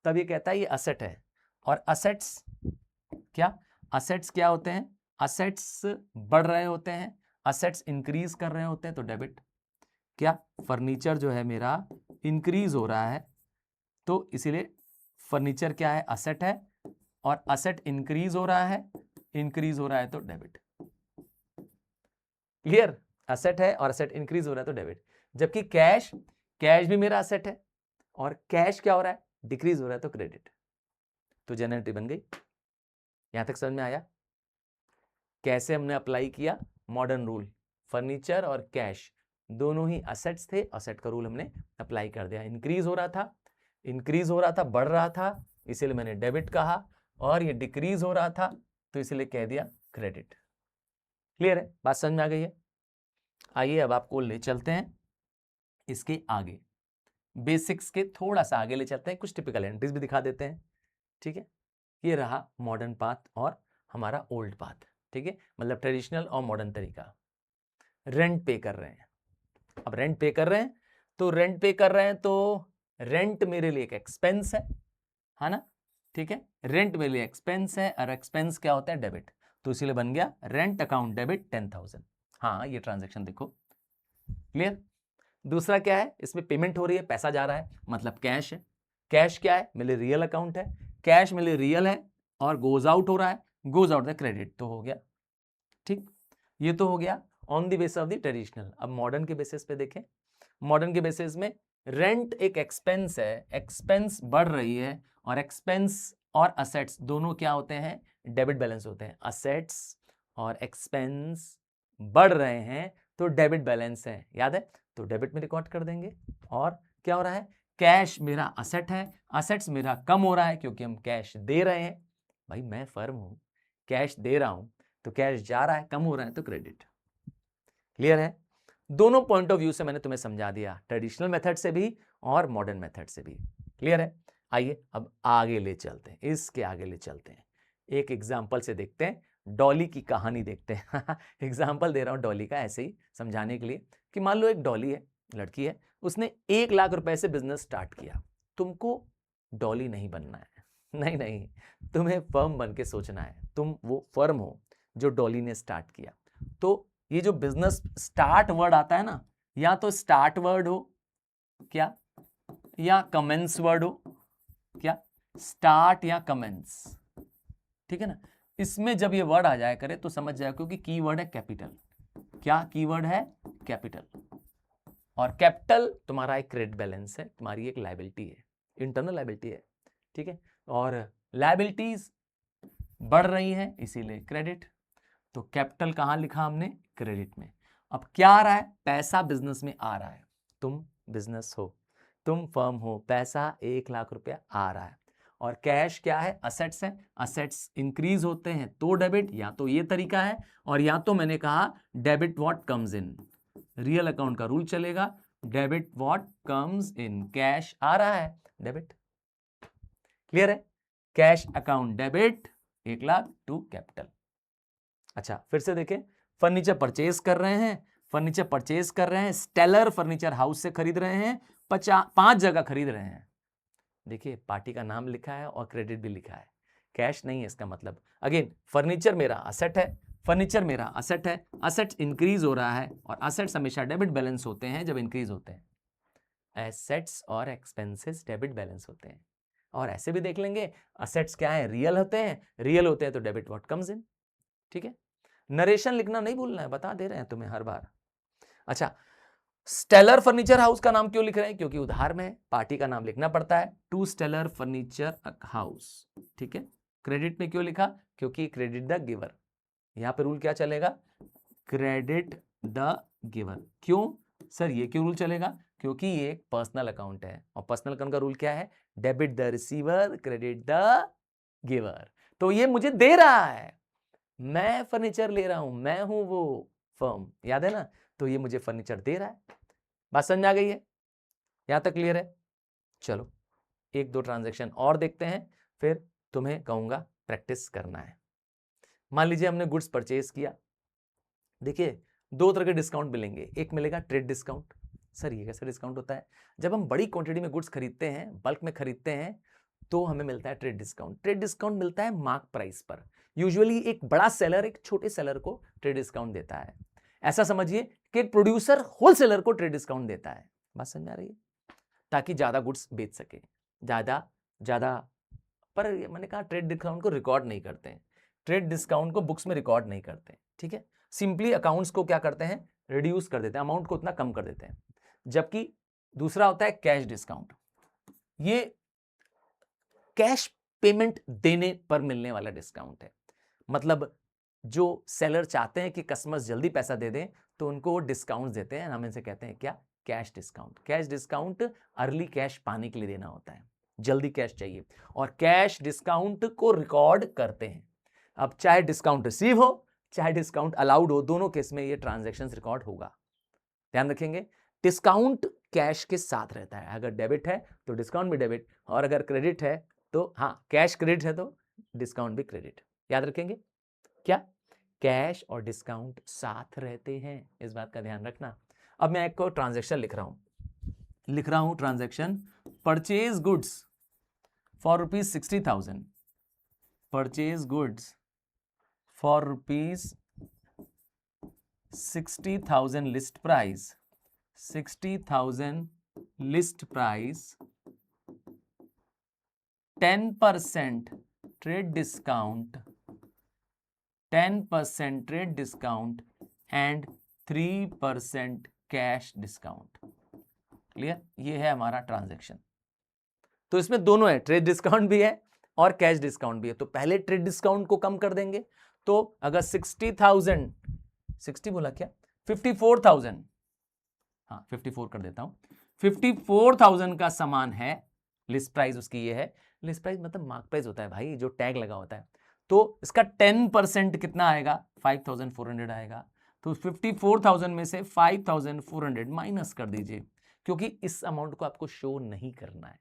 तब ये कहता है ये असेट है। और असेट्स क्या होते हैं, असेट्स बढ़ रहे होते हैं, असेट्स इंक्रीज कर रहे होते हैं तो डेबिट। क्या, फर्नीचर जो है मेरा इंक्रीज हो रहा है, तो इसीलिए फर्नीचर क्या है, असेट है, और असेट इंक्रीज हो रहा है तो डेबिट। क्लियर, असेट है और असेट इंक्रीज हो रहा है तो डेबिट। जबकि कैश भी मेरा असेट है, और कैश क्या हो रहा है, डिक्रीज हो रहा है तो क्रेडिट। तो जनरेटिव बन गई। यहां तक समझ में आया कैसे हमने अप्लाई किया मॉडर्न रूल। फर्नीचर और कैश दोनों ही असेट्स थे, असेट का रूल हमने अप्लाई कर दिया। इंक्रीज हो रहा था, बढ़ रहा था, इसीलिए मैंने डेबिट कहा, और ये डिक्रीज हो रहा था तो इसलिए कह दिया क्रेडिट। क्लियर है, बात समझ में आ गई है। आइए अब आपको ले चलते हैं इसके आगे, बेसिक्स के थोड़ा सा आगे ले चलते हैं, कुछ टिपिकल एंट्रीज भी दिखा देते हैं। ठीक है, ये रहा मॉडर्न पाथ और हमारा ओल्ड पाथ। ठीक है, मतलब ट्रेडिशनल और मॉडर्न तरीका। रेंट पे कर रहे हैं, अब रेंट पे कर रहे हैं तो रेंट मेरे लिए एक एक्सपेंस है ना, ठीक है, रेंट मेरे लिए एक्सपेंस है, और एक्सपेंस क्या होता है, डेबिट। तो इसीलिए बन गया रेंट अकाउंट डेबिट 10,000। हाँ, ये ट्रांजेक्शन देखो, क्लियर। दूसरा क्या है, इसमें पेमेंट हो रही है, पैसा जा रहा है, मतलब कैश है। कैश क्या है, मेरे रियल अकाउंट है, कैश मेरे रियल है, और गोज आउट हो रहा है, गोज आउट द क्रेडिट, तो हो गया। ठीक, ये तो हो गया on the basis of the traditional. अब मॉडर्न के बेसिस पे देखें, मॉडर्न के बेसिस में रेंट एक एक्सपेंस है, एक्सपेंस बढ़ रही है, और एक्सपेंस और असेट्स दोनों क्या होते हैं, डेबिट बैलेंस होते हैं। असेट्स और एक्सपेंस बढ़ रहे हैं तो डेबिट बैलेंस है, याद है, तो डेबिट में रिकॉर्ड कर देंगे। और क्या हो रहा है, कैश मेरा असेट है, असेट्स मेरा कम हो रहा है क्योंकि हम कैश दे रहे हैं। भाई मैं फर्म हूं, कैश दे रहा हूं, तो कैश जा रहा है, कम हो रहा है तो क्रेडिट। क्लियर है, दोनों पॉइंट ऑफ व्यू से मैंने तुम्हें समझा दिया, ट्रेडिशनल मेथड से भी और मॉडर्न मेथड से भी। क्लियर है, आइए अब आगे ले चलते हैं, इसके आगे ले चलते हैं, एक एग्जाम्पल से देखते हैं, डॉली की कहानी देखते हैं। एग्जाम्पल दे रहा हूं डॉली का, ऐसे ही समझाने के लिए कि मान लो एक डॉली है, लड़की है, उसने 1 लाख रुपए से बिजनेस स्टार्ट किया। तुमको डॉली नहीं बनना है, नहीं, तुम्हें फर्म बन के सोचना है, तुम वो फर्म हो जो डॉली ने स्टार्ट किया। तो ये जो बिजनेस स्टार्ट वर्ड आता है ना, या तो स्टार्ट वर्ड हो, क्या, या कमेंस वर्ड हो, क्या स्टार्ट या कमेंस, ठीक है ना। इसमें जब ये वर्ड आ जाया करे तो समझ जाए, क्योंकि कीवर्ड है कैपिटल। क्या कीवर्ड है? कैपिटल। और कैपिटल तुम्हारा एक क्रेडिट बैलेंस है, तुम्हारी एक लायबिलिटी है, इंटरनल लायबिलिटी है, ठीक है। और लायबिलिटीज बढ़ रही हैं इसीलिए क्रेडिट। तो कैपिटल कहां लिखा हमने? क्रेडिट में। अब क्या आ रहा है? पैसा बिजनेस में आ रहा है। तुम बिजनेस हो, तुम फर्म हो, पैसा 1 लाख रुपया आ रहा है। और कैश क्या है? असेट्स है। असेट्स इंक्रीज होते हैं तो डेबिट, या तो ये तरीका है, और या तो मैंने कहा debit what comes in, real account का रूल चलेगा, debit what comes in, cash आ रहा है डेबिट। क्लियर है? Cash account debit 1 lakh to capital. अच्छा फिर से देखें, फर्नीचर परचेज कर रहे हैं, फर्नीचर परचेज कर रहे हैं, स्टेलर फर्नीचर हाउस से खरीद रहे हैं, 5 जगह खरीद रहे हैं। देखिए पार्टी का नाम लिखा है और क्रेडिट भी लिखा है, कैश नहीं है इसका मतलब। अगेन फर्नीचर मेरा असेट है, फर्नीचर मेरा असेट है, असेट इंक्रीज हो रहा है, और असेट्स हमेशा डेबिट बैलेंस होते हैं जब इंक्रीज होते हैं। एसेट्स और एक्सपेंसेस डेबिट बैलेंस होते हैं। और ऐसे भी देख लेंगे, असेट्स क्या है? रियल होते हैं, रियल होते हैं तो डेबिट व्हाट कम्स इन, ठीक है। नरेशन लिखना नहीं भूलना है, बता दे रहे हैं तुम्हें हर बार। अच्छा स्टेलर फर्नीचर हाउस का नाम क्यों लिख रहे हैं? क्योंकि उधार में है, पार्टी का नाम लिखना पड़ता है, टू स्टेलर फर्नीचर हाउस, ठीक है। क्रेडिट में क्यों लिखा? क्योंकि क्रेडिट द गिवर, यहां पे रूल क्या चलेगा? Credit the giver. क्यों सर ये क्यों रूल चलेगा? क्योंकि ये एक पर्सनल अकाउंट है, और पर्सनल अकाउंट का रूल क्या है? Debit the receiver, credit the giver. तो ये मुझे दे रहा है, मैं फर्नीचर ले रहा हूं, मैं हूं वो फर्म, याद है ना। तो ये मुझे फर्नीचर दे रहा है। बात समझ आ गई है? यहां तक क्लियर है? चलो 1-2 ट्रांजैक्शन और देखते हैं, फिर तुम्हें कहूंगा प्रैक्टिस करना है। मान लीजिए हमने गुड्स परचेज किया, देखिए 2 तरह के डिस्काउंट मिलेंगे। एक मिलेगा ट्रेड डिस्काउंट। सर ये कैसा डिस्काउंट होता है? जब हम बड़ी क्वांटिटी में गुड्स खरीदते हैं, बल्क में खरीदते हैं, तो हमें मिलता है ट्रेड डिस्काउंट। ट्रेड डिस्काउंट मिलता है मार्क प्राइस पर। यूजुअली एक बड़ा सेलर एक छोटे सेलर को ट्रेड डिस्काउंट देता है। ऐसा समझिए कि एक प्रोड्यूसर होलसेलर को ट्रेड डिस्काउंट देता है। बात समझ आ रही है? ताकि ज्यादा गुड्स बेच सके, ज्यादा। पर मैंने कहा ट्रेड डिस्काउंट को रिकॉर्ड नहीं करते हैं, ट्रेड डिस्काउंट को बुक्स में रिकॉर्ड नहीं करते हैं, ठीक है। सिंपली अकाउंट्स को क्या करते हैं? रिड्यूस कर देते हैं, अमाउंट को उतना कम कर देते हैं। जबकि दूसरा होता है कैश डिस्काउंट। ये कैश पेमेंट देने पर मिलने वाला डिस्काउंट है। मतलब जो सेलर चाहते हैं कि कस्टमर्स जल्दी पैसा दे दें, तो उनको डिस्काउंट देते हैं, हम इनसे कहते हैं क्या? Cash discount. Cash discount early cash पाने के लिए देना होता है, जल्दी कैश चाहिए, और कैश डिस्काउंट को रिकॉर्ड करते हैं। अब चाहे डिस्काउंट रिसीव हो, चाहे डिस्काउंट अलाउड हो, दोनों केस में ये ट्रांजैक्शंस रिकॉर्ड होगा। ध्यान रखेंगे, डिस्काउंट कैश के साथ रहता है। अगर डेबिट है तो डिस्काउंट भी डेबिट, और अगर क्रेडिट है तो हाँ कैश क्रेडिट है तो डिस्काउंट भी क्रेडिट। याद रखेंगे क्या? कैश और डिस्काउंट साथ रहते हैं, इस बात का ध्यान रखना। अब मैं एक को ट्रांजैक्शन लिख रहा हूं transaction purchase goods for rupees 60,000, purchase goods for rupees 60,000 list price, 60,000 list price, 10% trade discount, 10% trade discount and 3% cash discount. Clear? ये है हमारा ट्रांजैक्शन। तो इसमें दोनों है, ट्रेड डिस्काउंट भी है और कैश डिस्काउंट भी है। तो पहले ट्रेड डिस्काउंट को कम कर देंगे। तो अगर 60,000, 60 बोला क्या? 54,000, हाँ 54 कर देता हूं, 54,000 का सामान है, लिस्ट प्राइस उसकी ये है। लिस्ट प्राइस मतलब मार्क प्राइस होता है भाई, जो टैग लगा होता है। तो इसका 10% कितना आएगा? 5,400 आएगा। तो 54,000 में से 5,400 माइनस कर दीजिए, क्योंकि इस अमाउंट को आपको शो नहीं करना है।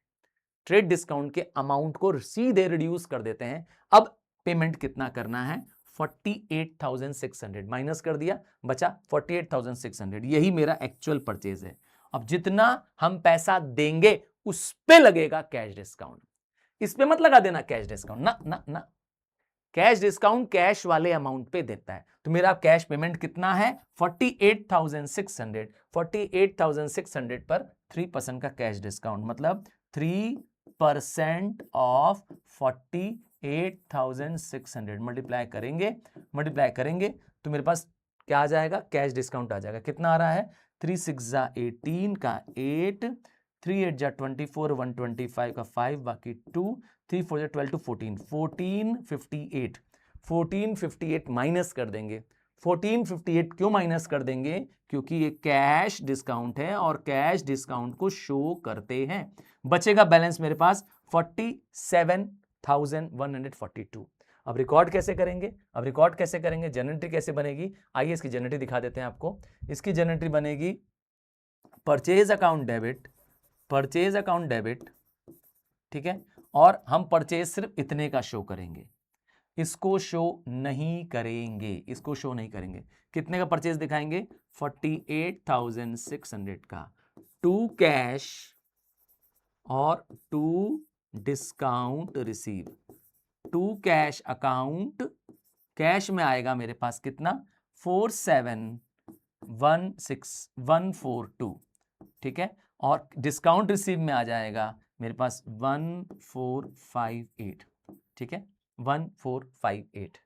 ट्रेड डिस्काउंट के अमाउंट को सीधे रिड्यूस कर देते हैं। अब पेमेंट कितना करना है? 48,600 माइनस कर दिया, बचा 48,600। यही मेरा एक्चुअल परचेज है। अब जितना हम पैसा देंगे उस पे लगेगा कैश डिस्काउंट। इस पे मत लगा देना कैश डिस्काउंट, ना ना ना। कैश डिस्काउंट कैश वाले अमाउंट पे देता है। तो मेरा कैश पेमेंट कितना है? 48,600। 48,600 पर 3% का कैश डिस्काउंट, मतलब 3% ऑफ 48,600 मल्टीप्लाई करेंगे तो मेरे पास क्या आ जाएगा, कैश डिस्काउंट आ जाएगा। कितना आ रहा है, 3 6 जा 18 का 8, 3 8 जा 24, 125 का 5 बाकी 2, 3 4 जा 12 to 14, 1458 माइनस कर देंगे। 1458 क्यों माइनस कर देंगे, क्योंकि ये कैश डिस्काउंट है और कैश डिस्काउंट को शो करते हैं। बचेगा बैलेंस मेरे पास 47,142। अब रिकॉर्ड कैसे करेंगे, जनरेटरी कैसे बनेगी, आइए इसकी जनरेटरी दिखा देते हैं आपको। इसकी जनरेटरी बनेगी परचेज अकाउंट डेबिट, ठीक है, और हम परचेज सिर्फ इतने का शो करेंगे, इसको शो नहीं करेंगे। कितने का परचेज दिखाएंगे, 48,600 का, टू कैश और to discount receive. To cash account, cash में आएगा मेरे पास कितना, 47,16142, ठीक है, और डिस्काउंट रिसीव में आ जाएगा मेरे पास 1458, ठीक है, 1458।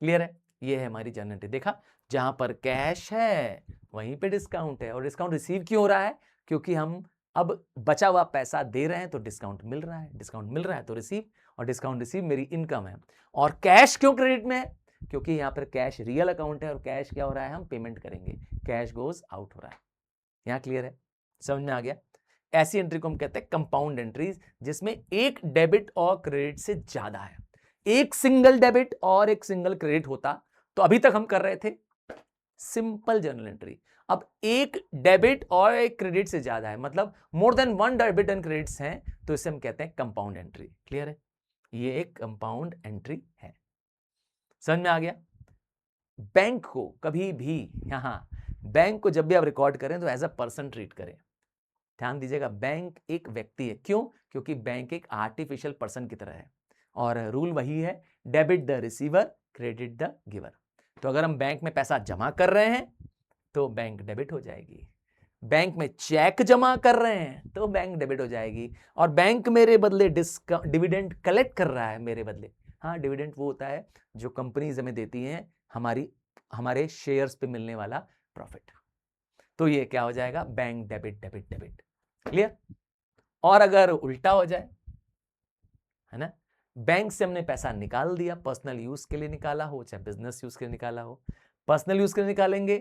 क्लियर है, ये है हमारी जनरेटरी। देखा, जहां पर कैश है वहीं पे डिस्काउंट है। और डिस्काउंट रिसीव क्यों हो रहा है, क्योंकि हम अब बचा हुआ पैसा दे रहे हैं तो डिस्काउंट मिल रहा है, तो रिसीव, और डिस्काउंट रिसीव मेरी इनकम है। और कैश क्यों क्रेडिट में है, क्योंकि यहां पर कैश रियल अकाउंट है और कैश क्या हो रहा है, हम पेमेंट करेंगे, कैश गोज आउट हो रहा है। यहां क्लियर है, समझ में आ गया। ऐसी एंट्री को हम कहते हैं कंपाउंड एंट्रीज, जिसमें एक डेबिट और क्रेडिट से ज्यादा है। एक सिंगल डेबिट और एक सिंगल क्रेडिट होता तो अभी तक हम कर रहे थे सिंपल जर्नल एंट्री। अब एक डेबिट और एक क्रेडिट से ज्यादा है, मतलब more than one debit and credits हैं, तो इसे हम कहते हैं कंपाउंड एंट्री। क्लियर है, ये एक कंपाउंड एंट्री है। समझ में आ गया। बैंक को कभी भी, बैंक को जब भी आप रिकॉर्ड करें तो एज अ पर्सन ट्रीट करें। ध्यान दीजिएगा, बैंक एक व्यक्ति है। क्यों, क्योंकि बैंक एक आर्टिफिशियल पर्सन की तरह है, और रूल वही है, debit the receiver, credit the giver. तो अगर हम बैंक में पैसा जमा कर रहे हैं तो बैंक डेबिट हो जाएगी, बैंक में चेक जमा कर रहे हैं तो बैंक डेबिट हो जाएगी, और बैंक मेरे बदले डिविडेंड कलेक्ट कर रहा है मेरे बदले। हाँ, डिविडेंड वो होता है जो कंपनीज हमें देती हैं, हमारे शेयर्स पे मिलने वाला प्रॉफिट। तो ये क्या हो जाएगा, bank debit debit debit. Clear. और अगर उल्टा हो जाए, है ना, बैंक से हमने पैसा निकाल दिया, पर्सनल यूज के लिए निकाला हो चाहे बिजनेस यूज के लिए निकाला हो, पर्सनल यूज के लिए निकालेंगे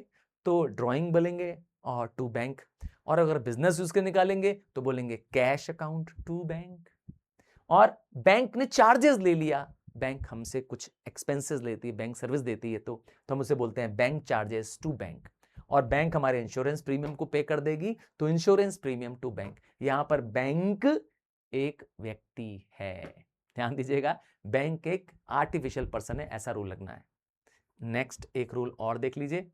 तो ड्राइंग बोलेंगे और टू बैंक, और अगर बिजनेस यूज के लिए निकालेंगे तो बोलेंगे कैश अकाउंट टू बैंक। और बैंक ने चार्जेस ले लिया, बैंक हमसे कुछ एक्सपेंसेस लेती है, बैंक सर्विस देती है, तो हम उसे बोलते हैं बैंक चार्जेस टू बैंक। और बैंक हमारे इंश्योरेंस प्रीमियम को पे कर देगी तो इंश्योरेंस प्रीमियम टू बैंक। यहां पर बैंक एक व्यक्ति है, ध्यान दीजिएगा, बैंक एक आर्टिफिशियल पर्सन है, ऐसा रूल लगना है। नेक्स्ट एक रूल और देख लीजिए,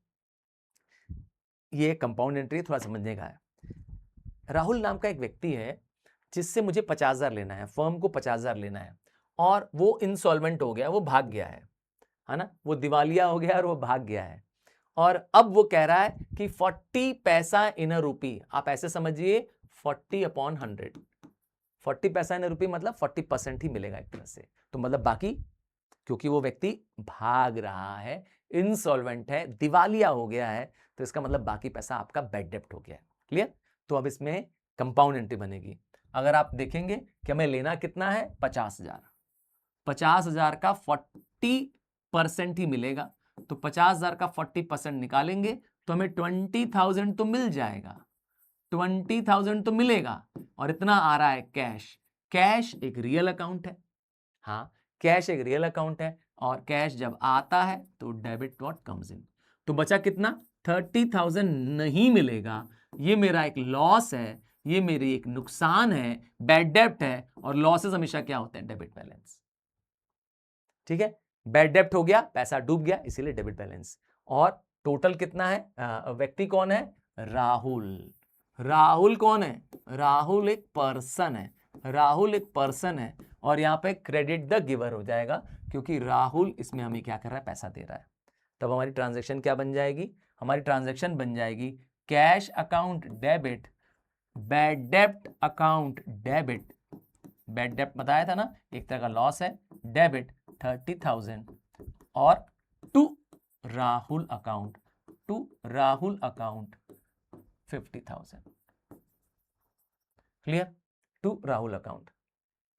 ये कंपाउंड एंट्री थोड़ा समझने का है। राहुल नाम का एक व्यक्ति है जिससे मुझे 50,000 लेना है, फर्म को 50,000 लेना है, और वो इंसॉल्वेंट हो गया, वो भाग गया है ना, वो दिवालिया हो गया और वो भाग गया है। और अब वो कह रहा है कि 40 पैसा इन अ रूपी, आप ऐसे समझिए 40/100, 40 पैसा इन अ रूपी मतलब 40% ही मिलेगा एक तरह से। तो मतलब बाकी, क्योंकि वो व्यक्ति भाग रहा है, इंसॉल्वेंट है, दिवालिया हो गया है, तो इसका मतलब बाकी पैसा आपका बैड डेब्ट हो गया है। क्लियर। तो अब इसमें कंपाउंड एंट्री बनेगी। अगर आप देखेंगे कि हमें लेना कितना है, 50,000, 50,000 का 40% ही मिलेगा, तो 50,000 का 40% निकालेंगे तो हमें 20,000 तो मिल जाएगा, 20,000 तो मिलेगा, और इतना आ रहा है कैश। कैश एक रियल अकाउंट है, हाँ, कैश एक रियल अकाउंट है, और कैश जब आता है तो डेबिट व्हाट कम्स इन। तो बचा कितना, 30,000 नहीं मिलेगा, ये मेरा एक लॉस है, ये मेरी एक नुकसान है, बैड डेब्ट है, और लॉसेस हमेशा क्या होते हैं, डेबिट बैलेंस। ठीक है, बैड डेब्ट हो गया, पैसा डूब गया, इसीलिए डेबिट बैलेंस। और टोटल कितना है, व्यक्ति कौन है, राहुल। राहुल कौन है, राहुल एक पर्सन है, राहुल एक पर्सन है, और यहां पे क्रेडिट द गिवर हो जाएगा, क्योंकि राहुल इसमें हमें क्या कर रहा है, पैसा दे रहा है। तब हमारी ट्रांजैक्शन क्या बन जाएगी, हमारी ट्रांजैक्शन बन जाएगी कैश अकाउंट डेबिट बैड डेब्ट अकाउंट डेबिट, बैड डेब्ट बताया था ना, एक तरह का लॉस है, डेबिट 30,000 और to Rahul account 50,000। Clear? To Rahul account,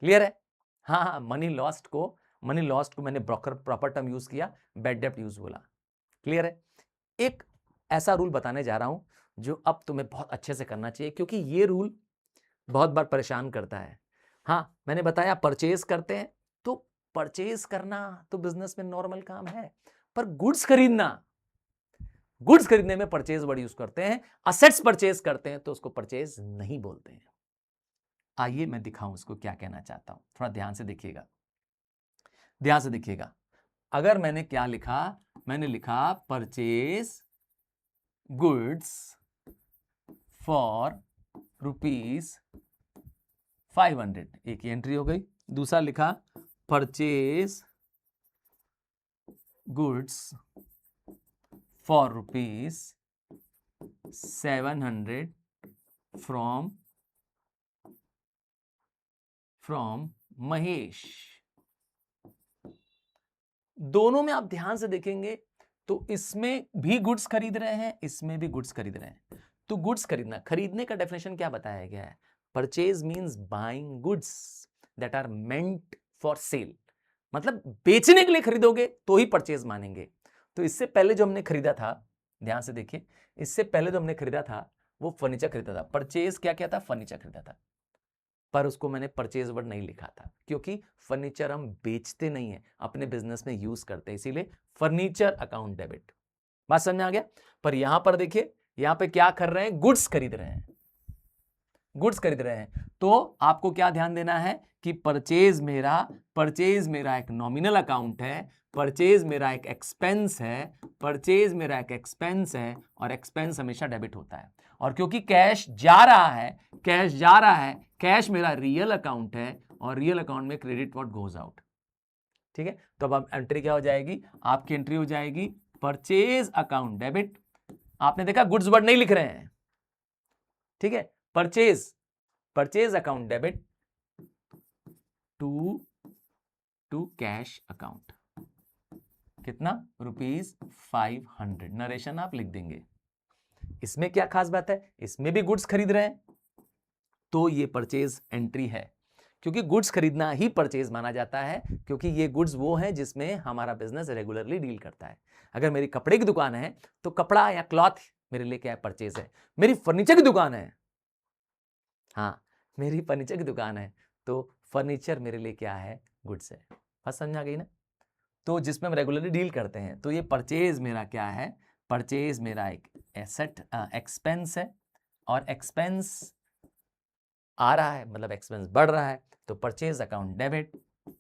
clear है? हाँ, मनी लॉस्ट को मैंने प्रॉपर टर्म यूज किया, बैड डेब्ट यूज बोला। क्लियर है? एक ऐसा रूल बताने जा रहा हूं जो अब तुम्हें बहुत अच्छे से करना चाहिए, क्योंकि ये रूल बहुत बार परेशान करता है। हाँ, मैंने बताया परचेज करते हैं, तो परचेज करना तो बिजनेस में नॉर्मल काम है, पर गुड्स खरीदने में परचेज वर्ड यूज करते हैं। असेट्स परचेज करते हैं तो उसको परचेज नहीं बोलते हैं। आइए मैं दिखाऊं उसको क्या कहना चाहता हूं, थोड़ा ध्यान से देखिएगा। अगर मैंने क्या लिखा, मैंने लिखा परचेज गुड्स फॉर ₹500, एक ही एंट्री हो गई। दूसरा लिखा purchase goods for ₹700 from Mahesh. दोनों में आप ध्यान से देखेंगे तो इसमें भी गुड्स खरीद रहे हैं, इसमें भी गुड्स खरीद रहे हैं। तो गुड्स खरीदने का डेफिनेशन क्या बताया गया है? Purchase means buying goods that are meant for sale, मतलब बेचने के लिए खरीदोगे तो ही परचेज मानेंगे। तो इससे पहले जो हमने खरीदा था, ध्यान से देखिए, इससे पहले जो हमने खरीदा था वो फर्नीचर खरीदा था। परचेज क्या क्या था? फर्नीचर खरीदा था, पर उसको मैंने परचेज वर्ड नहीं लिखा था, क्योंकि फर्नीचर हम बेचते नहीं है, अपने बिजनेस में यूज करते हैं, इसीलिए फर्नीचर अकाउंट डेबिट। बात समझ में आ गया? पर यहां पर देखिए, यहां पे क्या कर रहे हैं? गुड्स खरीद रहे हैं, तो आपको क्या ध्यान देना है कि परचेज मेरा एक नॉमिनल अकाउंट है, परचेज मेरा एक एक्सपेंस है, और एक्सपेंस हमेशा डेबिट होता है। और क्योंकि कैश जा रहा है, कैश मेरा रियल अकाउंट है, और रियल अकाउंट में क्रेडिट व्हाट गोज आउट। ठीक है? तो अब एंट्री क्या हो जाएगी? आपकी एंट्री हो जाएगी परचेज अकाउंट डेबिट। आपने देखा गुड्स वर्ड नहीं लिख रहे हैं, ठीक है? Purchase account debit to cash account, कितना? ₹500। नरेशन आप लिख देंगे। इसमें क्या खास बात है? इसमें भी गुड्स खरीद रहे हैं, तो ये परचेज एंट्री है, क्योंकि गुड्स खरीदना ही परचेज माना जाता है, क्योंकि ये गुड्स वो हैं जिसमें हमारा बिजनेस रेगुलरली डील करता है। अगर मेरी कपड़े की दुकान है तो कपड़ा या क्लॉथ मेरे लिए क्या है? परचेज है। मेरी फर्नीचर की दुकान है, हाँ, मेरी फर्नीचर की दुकान है, तो फर्नीचर मेरे लिए क्या है? गुड्स है। बात समझ आ गई ना? तो जिसमें हम रेगुलरली डील करते हैं, तो ये परचेज मेरा क्या है? परचेज मेरा एक एसेट एक्सपेंस है, और एक्सपेंस आ रहा है, मतलब एक्सपेंस बढ़ रहा है, तो परचेज अकाउंट डेबिट।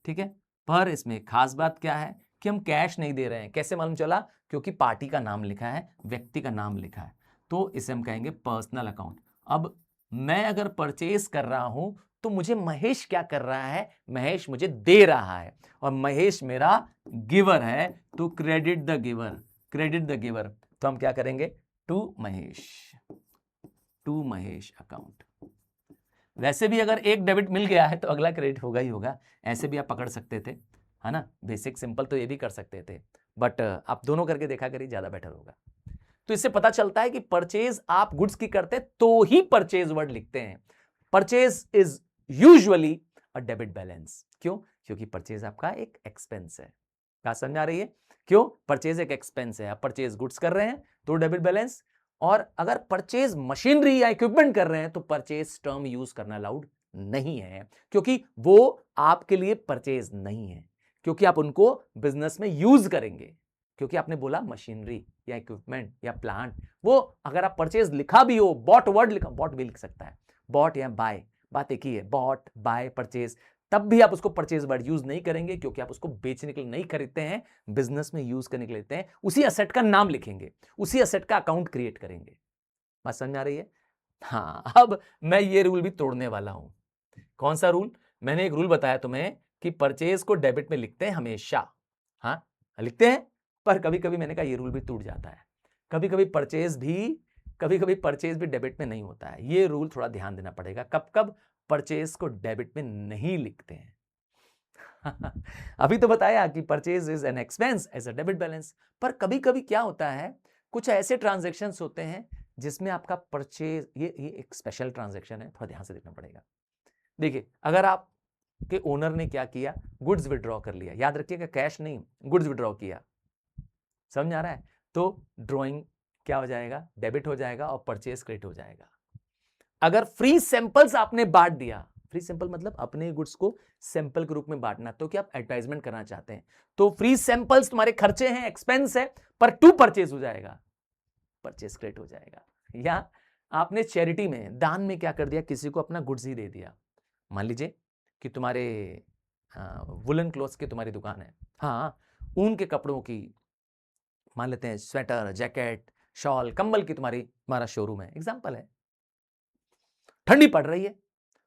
ठीक है? पर इसमें खास बात क्या है कि हम कैश नहीं दे रहे हैं। कैसे मालूम चला? क्योंकि पार्टी का नाम लिखा है, व्यक्ति का नाम लिखा है, तो इसे हम कहेंगे पर्सनल अकाउंट। अब मैं अगर परचेज कर रहा हूं तो मुझे महेश क्या कर रहा है? महेश मुझे दे रहा है, और महेश मेरा गिवर है, तो क्रेडिट द गिवर। तो हम क्या करेंगे? To Mahesh account. वैसे भी अगर एक डेबिट मिल गया है तो अगला क्रेडिट होगा ही होगा, ऐसे भी आप पकड़ सकते थे, है ना? बेसिक सिंपल तो ये भी कर सकते थे, बट आप दोनों करके देखा करिए, ज्यादा बेटर होगा। तो इससे पता चलता है कि परचेज आप गुड्स की करते तो ही परचेज वर्ड लिखते हैं। Purchase is usually a debit balance. क्यों? क्योंकि परचेज आपका एक एक्सपेंस है। बात समझ आ रही है? क्यों? परचेज एक एक्सपेंस है, आप परचेज गुड्स कर रहे हैं तो डेबिट बैलेंस, और अगर परचेज मशीनरी या इक्विपमेंट कर रहे हैं तो परचेज टर्म यूज करना अलाउड नहीं है, क्योंकि वो आपके लिए परचेज नहीं है, क्योंकि आप उनको बिजनेस में यूज करेंगे। क्योंकि आपने बोला मशीनरी या इक्विपमेंट या प्लांट, वो अगर आप परचेज लिखा भी हो, बॉट वर्ड लिखा, बॉट भी लिख सकता है, बॉट या बाय, बात एक ही है, बॉट बाय परचेज, तब भी आप उसको परचेज वर्ड यूज नहीं करेंगे, क्योंकि आप उसको बेचने के लिए नहीं खरीदते हैं, बिजनेस में यूज करने के लिए लेते हैं। उसी असेट का नाम लिखेंगे, उसी असेट का अकाउंट क्रिएट करेंगे। बात समझ आ रही है? हाँ, अब मैं ये रूल भी तोड़ने वाला हूं। कौन सा रूल? मैंने एक रूल बताया तुम्हें कि परचेज को डेबिट में लिखते हैं हमेशा, हाँ लिखते हैं, पर कभी कभी मैंने कहा ये रूल भी टूट जाता है। कभी कभी परचेज भी कभी कभी परचेज भी डेबिट में नहीं होता है। ये रूल थोड़ा ध्यान देना पड़ेगा, कब कब परचेज को डेबिट में नहीं लिखते हैं। अभी तो बताया कि purchase is an expense as a debit balance, पर कभी कभी क्या होता है, कुछ ऐसे ट्रांजैक्शंस होते हैं जिसमें आपका परचेज, ये एक स्पेशल ट्रांजैक्शन है, थोड़ा ध्यान से देखना पड़ेगा। देखिए, अगर आप के ओनर ने क्या किया, गुड्स विड्रॉ कर लिया, याद रखिएगा कैश नहीं, गुड्स विड्रॉ किया, समझ आ रहा है, तो ड्रॉइंग क्या हो जाएगा, डेबिट हो जाएगा और परचेज क्रेडिट हो जाएगा। अगर फ्री सैंपल्स आपने बांट दिया, फ्री सैंपल मतलब अपने गुड्स को सैंपल के रूप में बांटना, तो क्या आप एडवर्टाइजमेंट करना चाहते हैं, तो फ्री सैंपल्स तुम्हारे खर्चे हैं, एक्सपेंस है, पर टू परचेज हो जाएगा, परचेज क्रेडिट हो जाएगा। या आपने चैरिटी में, दान में क्या कर दिया, किसी को अपना गुड्स ही दे दिया। मान लीजिए कि तुम्हारे वुलन क्लोथ्स की तुम्हारी दुकान है, हाँ, ऊन के कपड़ों की, मान लेते हैं स्वेटर, जैकेट, शॉल, कंबल की तुम्हारा शोरूम है, एग्जांपल है। ठंडी पड़ रही है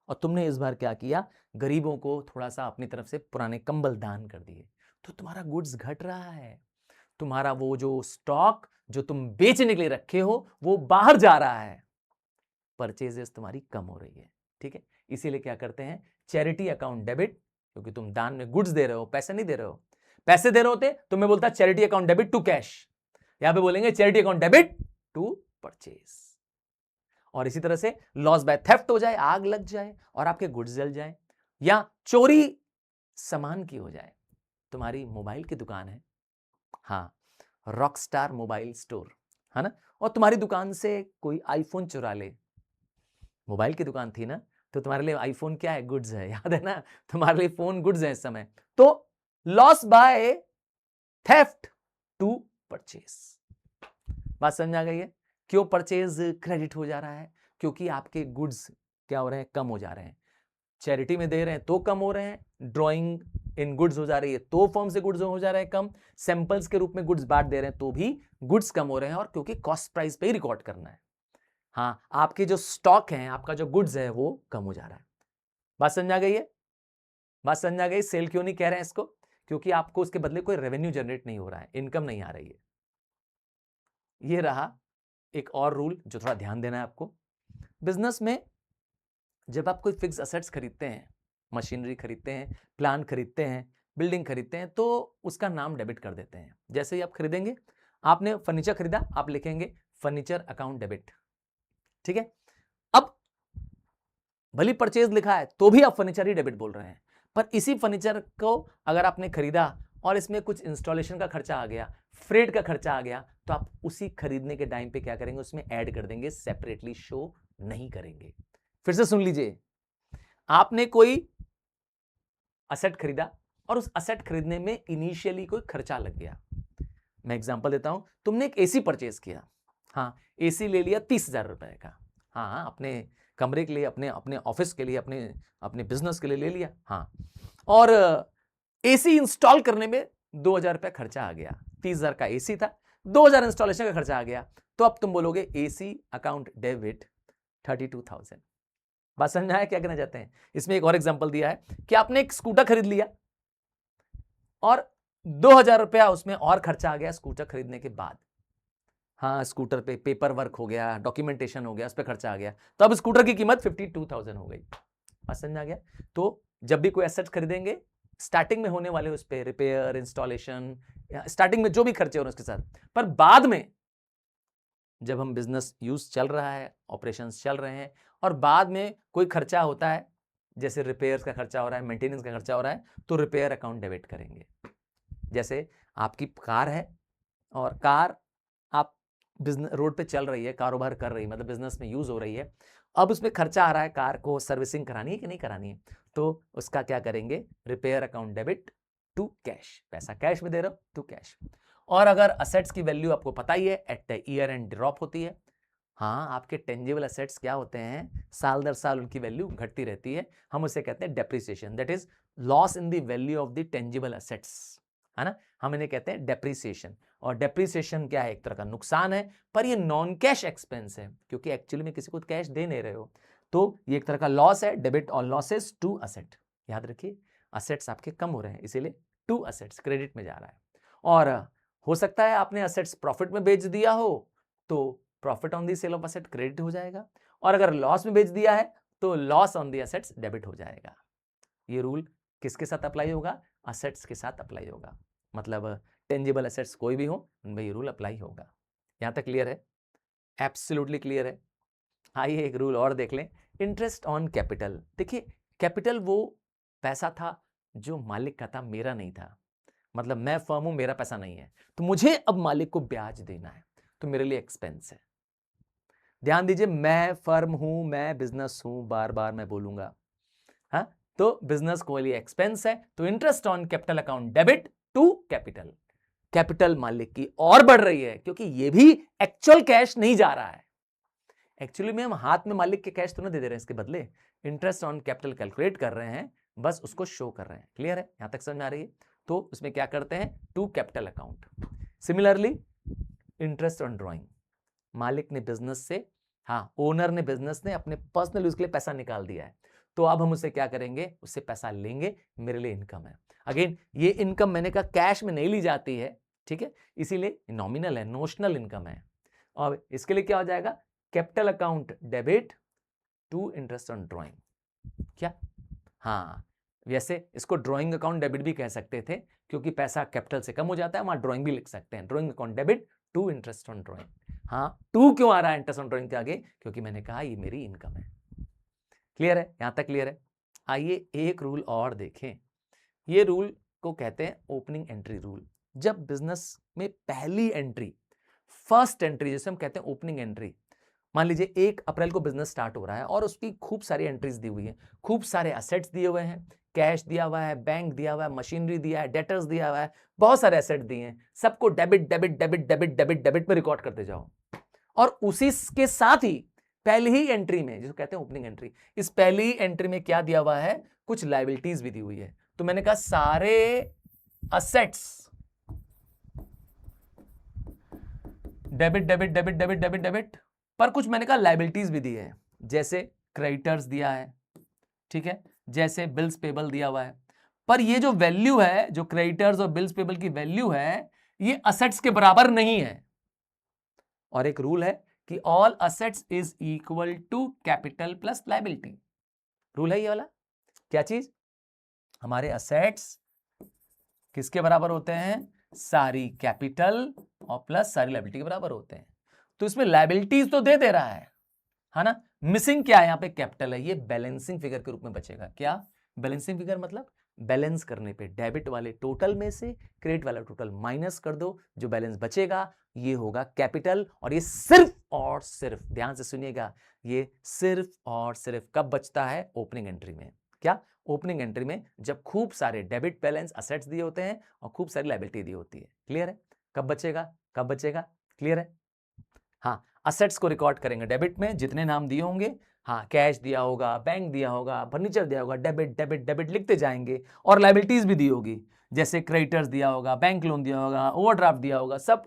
और तुमने इस बार क्या किया, गरीबों को थोड़ा सा अपनी तरफ से पुराने कंबल दान कर दिए, तो तुम्हारा गुड्स घट रहा है, तुम्हारा वो जो स्टॉक जो तुम बेचने के लिए रखे हो वो बाहर जा रहा है, परचेजेस तुम्हारी कम हो रही है। ठीक है, इसीलिए क्या करते हैं, चैरिटी अकाउंट डेबिट, क्योंकि तुम दान में गुड्स दे रहे हो, पैसे नहीं दे रहे हो। पैसे दे रहे होते तो मैं बोलता charity account debit to cash, यहां पे बोलेंगे charity account debit to purchase. और इसी तरह से लॉस बाय थेफ्ट हो जाए, आग लग जाए और आपके गुड्स जल जाए, या चोरी सामान की हो जाए। तुम्हारी मोबाइल की दुकान है, हाँ, रॉकस्टार मोबाइल स्टोर है ना, और तुम्हारी दुकान से कोई आईफोन चुरा ले, मोबाइल की दुकान थी ना, तो तुम्हारे लिए आईफोन क्या है, गुड्स है, याद है ना, तुम्हारे लिए फोन गुड्स है इस समय, तो loss by theft to purchase. बात समझ आ गई है, क्यों परचेज क्रेडिट हो जा रहा है, क्योंकि आपके गुड्स क्या हो रहे हैं, कम हो जा रहे हैं। चैरिटी में दे रहे हैं तो कम हो रहे हैं, ड्राइंग इन गुड्स हो जा रही है तो फर्म से गुड्स हो जा रहे हैं कम, सैंपल्स के रूप में गुड्स बांट दे रहे हैं तो भी गुड्स कम हो रहे हैं, और क्योंकि कॉस्ट प्राइस पे ही रिकॉर्ड करना है। हाँ, आपके जो स्टॉक है, आपका जो गुड्स है वो कम हो जा रहा है। बात समझ आ गई है, बात समझ आ गई। सेल क्यों नहीं कह रहे हैं इसको, क्योंकि आपको उसके बदले कोई रेवेन्यू जनरेट नहीं हो रहा है, इनकम नहीं आ रही है। ये रहा एक और रूल जो थोड़ा ध्यान देना है आपको। बिजनेस में जब आप कोई फिक्स असेट्स खरीदते हैं, मशीनरी खरीदते हैं, प्लांट खरीदते हैं, बिल्डिंग खरीदते हैं, तो उसका नाम डेबिट कर देते हैं। जैसे ही आप खरीदेंगे, आपने फर्नीचर खरीदा, आप लिखेंगे फर्नीचर अकाउंट डेबिट। ठीक है, अब भले परचेज लिखा है तो भी आप फर्नीचर ही डेबिट बोल रहे हैं, पर इसी फर्नीचर को अगर आपने खरीदा और इसमें कुछ इंस्टॉलेशन का खर्चा आ गया, फ्रेट का खर्चा आ गया, तो आप उसी खरीदने के टाइम पे क्या करेंगे, उसमें ऐड कर देंगे, सेपरेटली शो नहीं करेंगे। फिर से सुन लीजिए, आपने कोई असेट खरीदा और उस असेट खरीदने में इनिशियली कोई खर्चा लग गया। मैं एग्जांपल देता हूं, तुमने एक एसी परचेज किया, हाँ, एसी ले लिया 30,000 रुपए का, हाँ, अपने कमरे के लिए, अपने अपने ऑफिस के लिए, अपने अपने बिजनेस के लिए ले लिया, हाँ, और एसी इंस्टॉल करने में 2,000 रुपए खर्चा आ गया, 30,000 का एसी था, 2,000 इंस्टॉलेशन का खर्चा आ गया, तो अब तुम बोलोगे एसी अकाउंट डेबिट 32,000। बात समझ में आया क्या कहना चाहते हैं। इसमें एक और एग्जांपल दिया है कि आपने एक स्कूटर खरीद लिया और 2,000 रुपया उसमें और खर्चा आ गया स्कूटर खरीदने के बाद, हाँ, स्कूटर पे पेपर वर्क हो गया, डॉक्यूमेंटेशन हो गया, उस पर खर्चा आ गया, तो अब स्कूटर की कीमत 52,000 हो गई। बात समझ में आ गया। तो जब भी कोई एसेट खरीदेंगे, स्टार्टिंग में होने वाले उस पर रिपेयर, इंस्टॉलेशन, स्टार्टिंग में जो भी खर्चे हो रहे हैं उसके साथ, पर बाद में जब हम बिजनेस यूज चल रहा है, ऑपरेशंस चल रहे हैं, और बाद में कोई खर्चा होता है, जैसे रिपेयर्स का खर्चा हो रहा है, मेंटेनेंस का खर्चा हो रहा है, तो रिपेयर अकाउंट डेबिट करेंगे। जैसे आपकी कार है और कार आप बिजनेस रोड पे चल रही है, कारोबार कर रही है, मतलब बिजनेस में यूज हो रही है, अब उसमें खर्चा आ रहा है, कार को सर्विसिंग करानी है कि नहीं करानी है, तो उसका क्या करेंगे, repair account debit to cash, पैसा कैश में दे रहे हो टू कैश। और अगर असेट्स की वैल्यू आपको पता ही है, at the year and drop होती है, हाँ, आपके टेंजिबल असेट्स क्या होते हैं, साल दर साल उनकी वैल्यू घटती रहती है, हम उसे कहते हैं depreciation, that is loss in the value of the tangible assets, है ना, हम इन्हें कहते हैं डेप्रिसिएशन। और डेप्रिसिएशन क्या है, एक तरह का नुकसान है, पर ये नॉन कैश एक्सपेंस है, क्योंकि एक्चुअली में किसी को कैश दे नहीं रहे हो, तो ये एक तरह का लॉस है, debit on losses to asset. याद रखिए, असेट्स आपके कम हो रहे हैं, इसीलिए टू असेट्स क्रेडिट में जा रहा है। और हो सकता है आपने असेट्स प्रॉफिट में बेच दिया हो, तो profit on the sale of asset credit हो जाएगा, और अगर लॉस में बेच दिया है तो loss on the assets debit हो जाएगा। ये रूल किसके साथ अप्लाई होगा? असेट्स के साथ अप्लाई होगा, मतलब टेंजिबल असेट्स कोई भी हो उनमें ये रूल अप्लाई होगा। यहां तक क्लियर है? एब्सोल्युटली क्लियर है। आइए एक रूल और देख लें, इंटरेस्ट ऑन कैपिटल। देखिए कैपिटल वो पैसा था जो मालिक का था, मेरा नहीं था। मतलब मैं फर्म हूं, मेरा पैसा नहीं है, तो मुझे अब मालिक को ब्याज देना है, तो मेरे लिए एक्सपेंस है। ध्यान दीजिए, मैं फर्म हूं, मैं बिजनेस हूं, बार बार मैं बोलूंगा, हाँ, तो बिजनेस को लिए एक्सपेंस है, तो interest on capital account debit to capital. Capital मालिक की और बढ़ रही है क्योंकि ये भी एक्चुअल कैश नहीं जा रहा है। एक्चुअली में हम हाथ में मालिक के कैश तो नहीं दे दे रहे हैं, इसके बदले इंटरेस्ट ऑन कैपिटल कैलकुलेट कर रहे हैं, बस उसको शो कर रहे हैं। क्लियर है? यहां तक समझ में आ रही है? तो उसमें क्या करते हैं? To capital account. Similarly interest on drawing, मालिक ने बिजनेस से, हाँ ओनर ने बिजनेस ने अपने पर्सनल यूज के लिए पैसा निकाल दिया है, तो अब हम उससे क्या करेंगे? उससे पैसा लेंगे, मेरे लिए इनकम है। अगेन ये इनकम मैंने कहा कैश में नहीं ली जाती है, ठीक है, इसीलिए नॉमिनल है, नोशनल इनकम है। और इसके लिए क्या हो जाएगा? Capital account debit to interest on drawing. क्या? हाँ, वैसे इसको ड्रॉइंग अकाउंट डेबिट भी कह सकते थे, क्योंकि पैसा कैपिटल से कम हो जाता है, वहां ड्रॉइंग भी लिख सकते हैं, drawing account debit to interest on drawing. हाँ, टू क्यों आ रहा है इंटरेस्ट ऑन ड्रॉइंग के आगे? क्योंकि मैंने कहा ये मेरी इनकम है। क्लियर है? यहां तक क्लियर है? आइए एक रूल और देखें, ये रूल को कहते हैं ओपनिंग एंट्री रूल। जब बिजनेस में पहली एंट्री, फर्स्ट एंट्री, जैसे हम कहते हैं ओपनिंग एंट्री, मान लीजिए 1 अप्रैल को बिजनेस स्टार्ट हो रहा है और उसकी खूब सारी एंट्रीज दी हुई है, खूब सारे असेट्स दिए हुए हैं, कैश दिया हुआ है, बैंक दिया हुआ है, मशीनरी दिया है, डेटर्स दिया हुआ है, बहुत सारे एसेट दिए हैं, सबको debit debit debit debit debit debit में रिकॉर्ड करते जाओ। और उसी के साथ ही पहली ही एंट्री में, जिसको कहते हैं ओपनिंग एंट्री, इस पहली एंट्री में क्या दिया हुआ है? कुछ लायबिलिटीज भी दी हुई है। तो मैंने कहा सारे assets debit debit debit debit debit debit, पर कुछ मैंने कहा लायबिलिटीज भी दी है, जैसे क्रेडिटर्स दिया है, ठीक है, जैसे बिल्स पेबल दिया हुआ है, पर ये जो वैल्यू है, जो क्रेडिटर्स और बिल्स पेबल की वैल्यू है, ये असेट्स के बराबर नहीं है। और एक रूल है कि all assets is equal to capital plus liability. Rule है ये वाला। क्या चीज? हमारे असेट्स किसके बराबर होते हैं? सारी कैपिटल और प्लस सारी लायबिलिटी के बराबर होते हैं। तो इसमें लायबिलिटीज तो दे रहा है ना, मिसिंग क्या है? यहां पे कैपिटल है, ये बैलेंसिंग फिगर के रूप में बचेगा। क्या बैलेंसिंग फिगर? मतलब बैलेंस करने पे डेबिट वाले टोटल में से क्रेडिट वाला टोटल माइनस कर दो, जो बैलेंस बचेगा ये होगा कैपिटल। और ये सिर्फ और सिर्फ, ध्यान से सुनिएगा, ये सिर्फ और सिर्फ कब बचता है? ओपनिंग एंट्री में। क्या? ओपनिंग एंट्री में, जब खूब सारे डेबिट बैलेंस असेट्स दिए होते हैं और खूब सारी लायबिलिटी दी होती है। क्लियर है? कब बचेगा? कब बचेगा? क्लियर है? हाँ, असेट्स को रिकॉर्ड करेंगे डेबिट में, जितने नाम दिए होंगे, हाँ कैश दिया होगा, बैंक दिया होगा, फर्नीचर दिया होगा, डेबिट डेबिट डेबिट लिखते जाएंगे, और लायबिलिटीज भी दी होगी, जैसे क्रेडिटर्स दिया होगा, बैंक लोन दिया होगा, ओवरड्राफ्ट दिया होगा, सब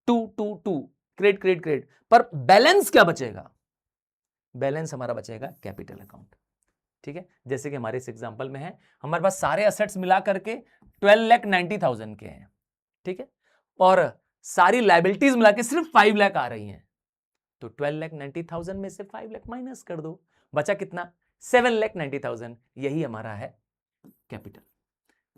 to to to, credit credit credit. पर बैलेंस क्या बचेगा? बैलेंस हमारा बचेगा कैपिटल अकाउंट। ठीक है, जैसे कि हमारे इस एग्जांपल में है, हमारे पास सारे असेट्स मिला करके 12,90,000 के हैं, ठीक है, और सारी लायबिलिटीज मिला के सिर्फ 5 लाख आ रही हैं, तो 12,90,000 में से 5 लाख माइनस कर दो, बचा कितना? 7,90,000। यही हमारा है कैपिटल,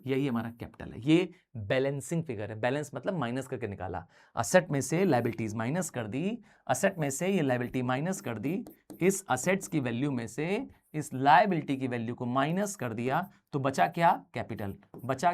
यही हमारा कैपिटल है। ये बैलेंसिंग फिगर है। बैलेंस मतलब माइनस करके निकाला, असेट में से लायबिलिटीज माइनस कर दी, असेट में से ये लायबिलिटी माइनस कर दी, इस असेट्स की वैल्यू में से इस लायबिलिटी की वैल्यू को माइनस कर दिया, तो बचा क्या? कैपिटल। बचा